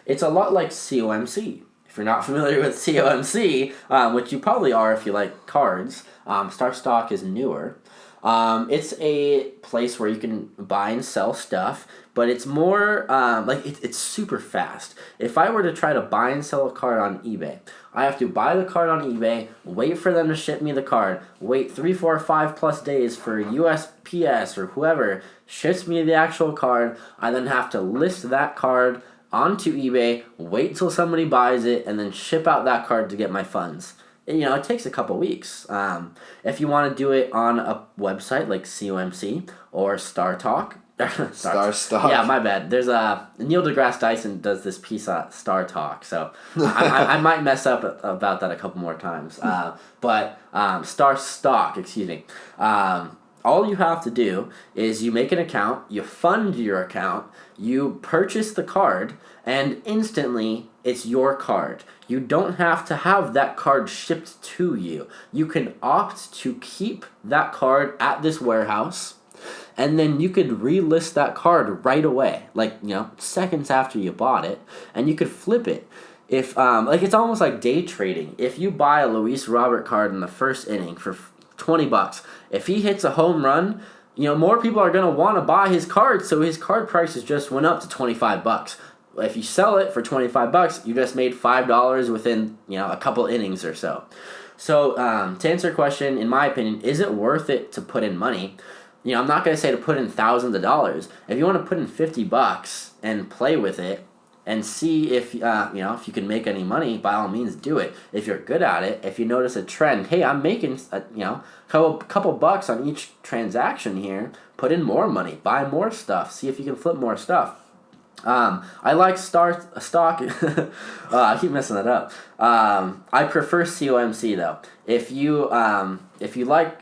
it's a lot like COMC. If you're not familiar with COMC, which you probably are if you like cards, Star Stock is newer. It's a place where you can buy and sell stuff, but it's more it's super fast. If I were to try to buy and sell a card on eBay, I have to buy the card on eBay, wait for them to ship me the card, wait 3, 4, 5+ days for USPS or whoever ships me the actual card. I then have to list that card onto eBay, wait till somebody buys it, and then ship out that card to get my funds. It takes a couple weeks. If you want to do it on a website like COMC or Star Stock. Yeah, my bad. There's Neil deGrasse Tyson does this piece on Star Talk, so I might mess up about that a couple more times. But Star Stock, excuse me. All you have to do is you make an account, you fund your account, you purchase the card, and instantly it's your card. You don't have to have that card shipped to you. You can opt to keep that card at this warehouse, and then you could relist that card right away, seconds after you bought it, and you could flip it. If it's almost like day trading. If you buy a Luis Robert card in the first inning for $20, if he hits a home run, more people are going to want to buy his card, so his card prices just went up to $25. If you sell it for $25, you just made $5 within, a couple innings or so. So, to answer your question, in my opinion, is it worth it to put in money? I'm not going to say to put in thousands of dollars. If you want to put in $50 and play with it and see if if you can make any money, by all means do it. If you're good at it, if you notice a trend, hey, I'm making couple bucks on each transaction here, put in more money, buy more stuff, see if you can flip more stuff. I like stock. I keep messing that up. I prefer COMC though. If you like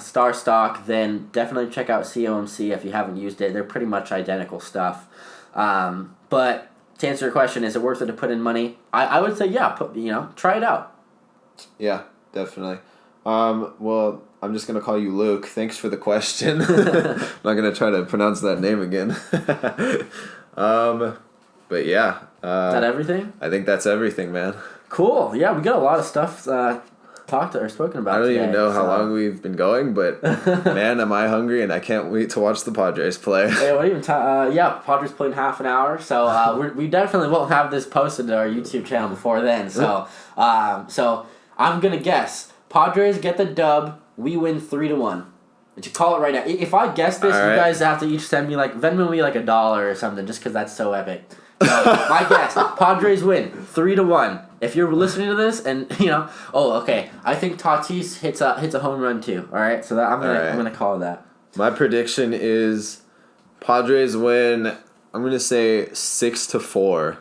Star Stock, then definitely check out COMC if you haven't used it. They're pretty much identical stuff. But to answer your question, is it worth it to put in money? I would say yeah. Try it out. Yeah, definitely. Well, I'm just gonna call you Luke. Thanks for the question. I'm not gonna try to pronounce that name again. But yeah. Is that everything? I think that's everything, man. Cool. Yeah, we got a lot of stuff spoken about. I don't today, even know how long we've been going, but man, am I hungry and I can't wait to watch the Padres play. Hey, what even time? Padres played in half an hour, so we definitely won't have this posted to our YouTube channel before then. So, so I'm gonna guess Padres get the dub. We win 3-1. Would you call it right now? If I guess this, you guys have to each send me Venmo me $1 or something, just because that's so epic. So, my guess, Padres win 3-1. If you're listening to this and I think Tatis hits a home run too. All right, so I'm gonna call that. My prediction is Padres win. I'm gonna say 6-4,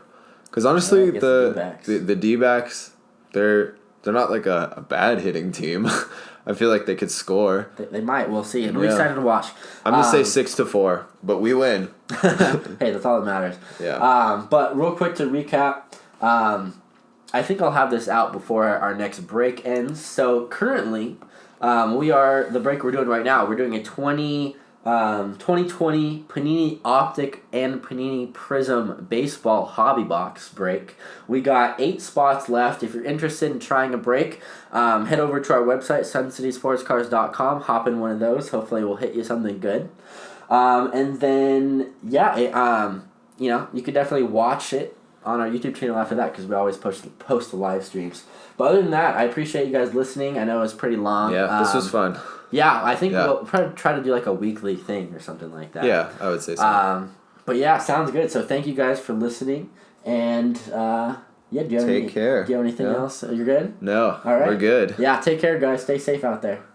because honestly the D-backs they're not like a bad hitting team. I feel like they could score. They might. We'll see. I'm excited to watch. I'm gonna say 6-4, but we win. Hey, that's all that matters. Yeah. But real quick to recap, I think I'll have this out before our next break ends. So currently, the break we're doing right now. We're doing a 2020 Panini Optic and Panini Prism Baseball Hobby Box break. We got 8 spots left. If you're interested in trying a break, head over to our website, suncitysportscars.com. Hop in one of those. Hopefully we'll hit you something good. And then, you could definitely watch it on our YouTube channel after that, because we always post the live streams. But other than that, I appreciate you guys listening. I know it was pretty long. Yeah, this was fun. Yeah, I think we'll try to do a weekly thing or something like that. Yeah, I would say so. But yeah, sounds good. So thank you guys for listening. And do you have Take care. Do you have anything else? You're good? No, all right. We're good. Yeah, take care, guys. Stay safe out there.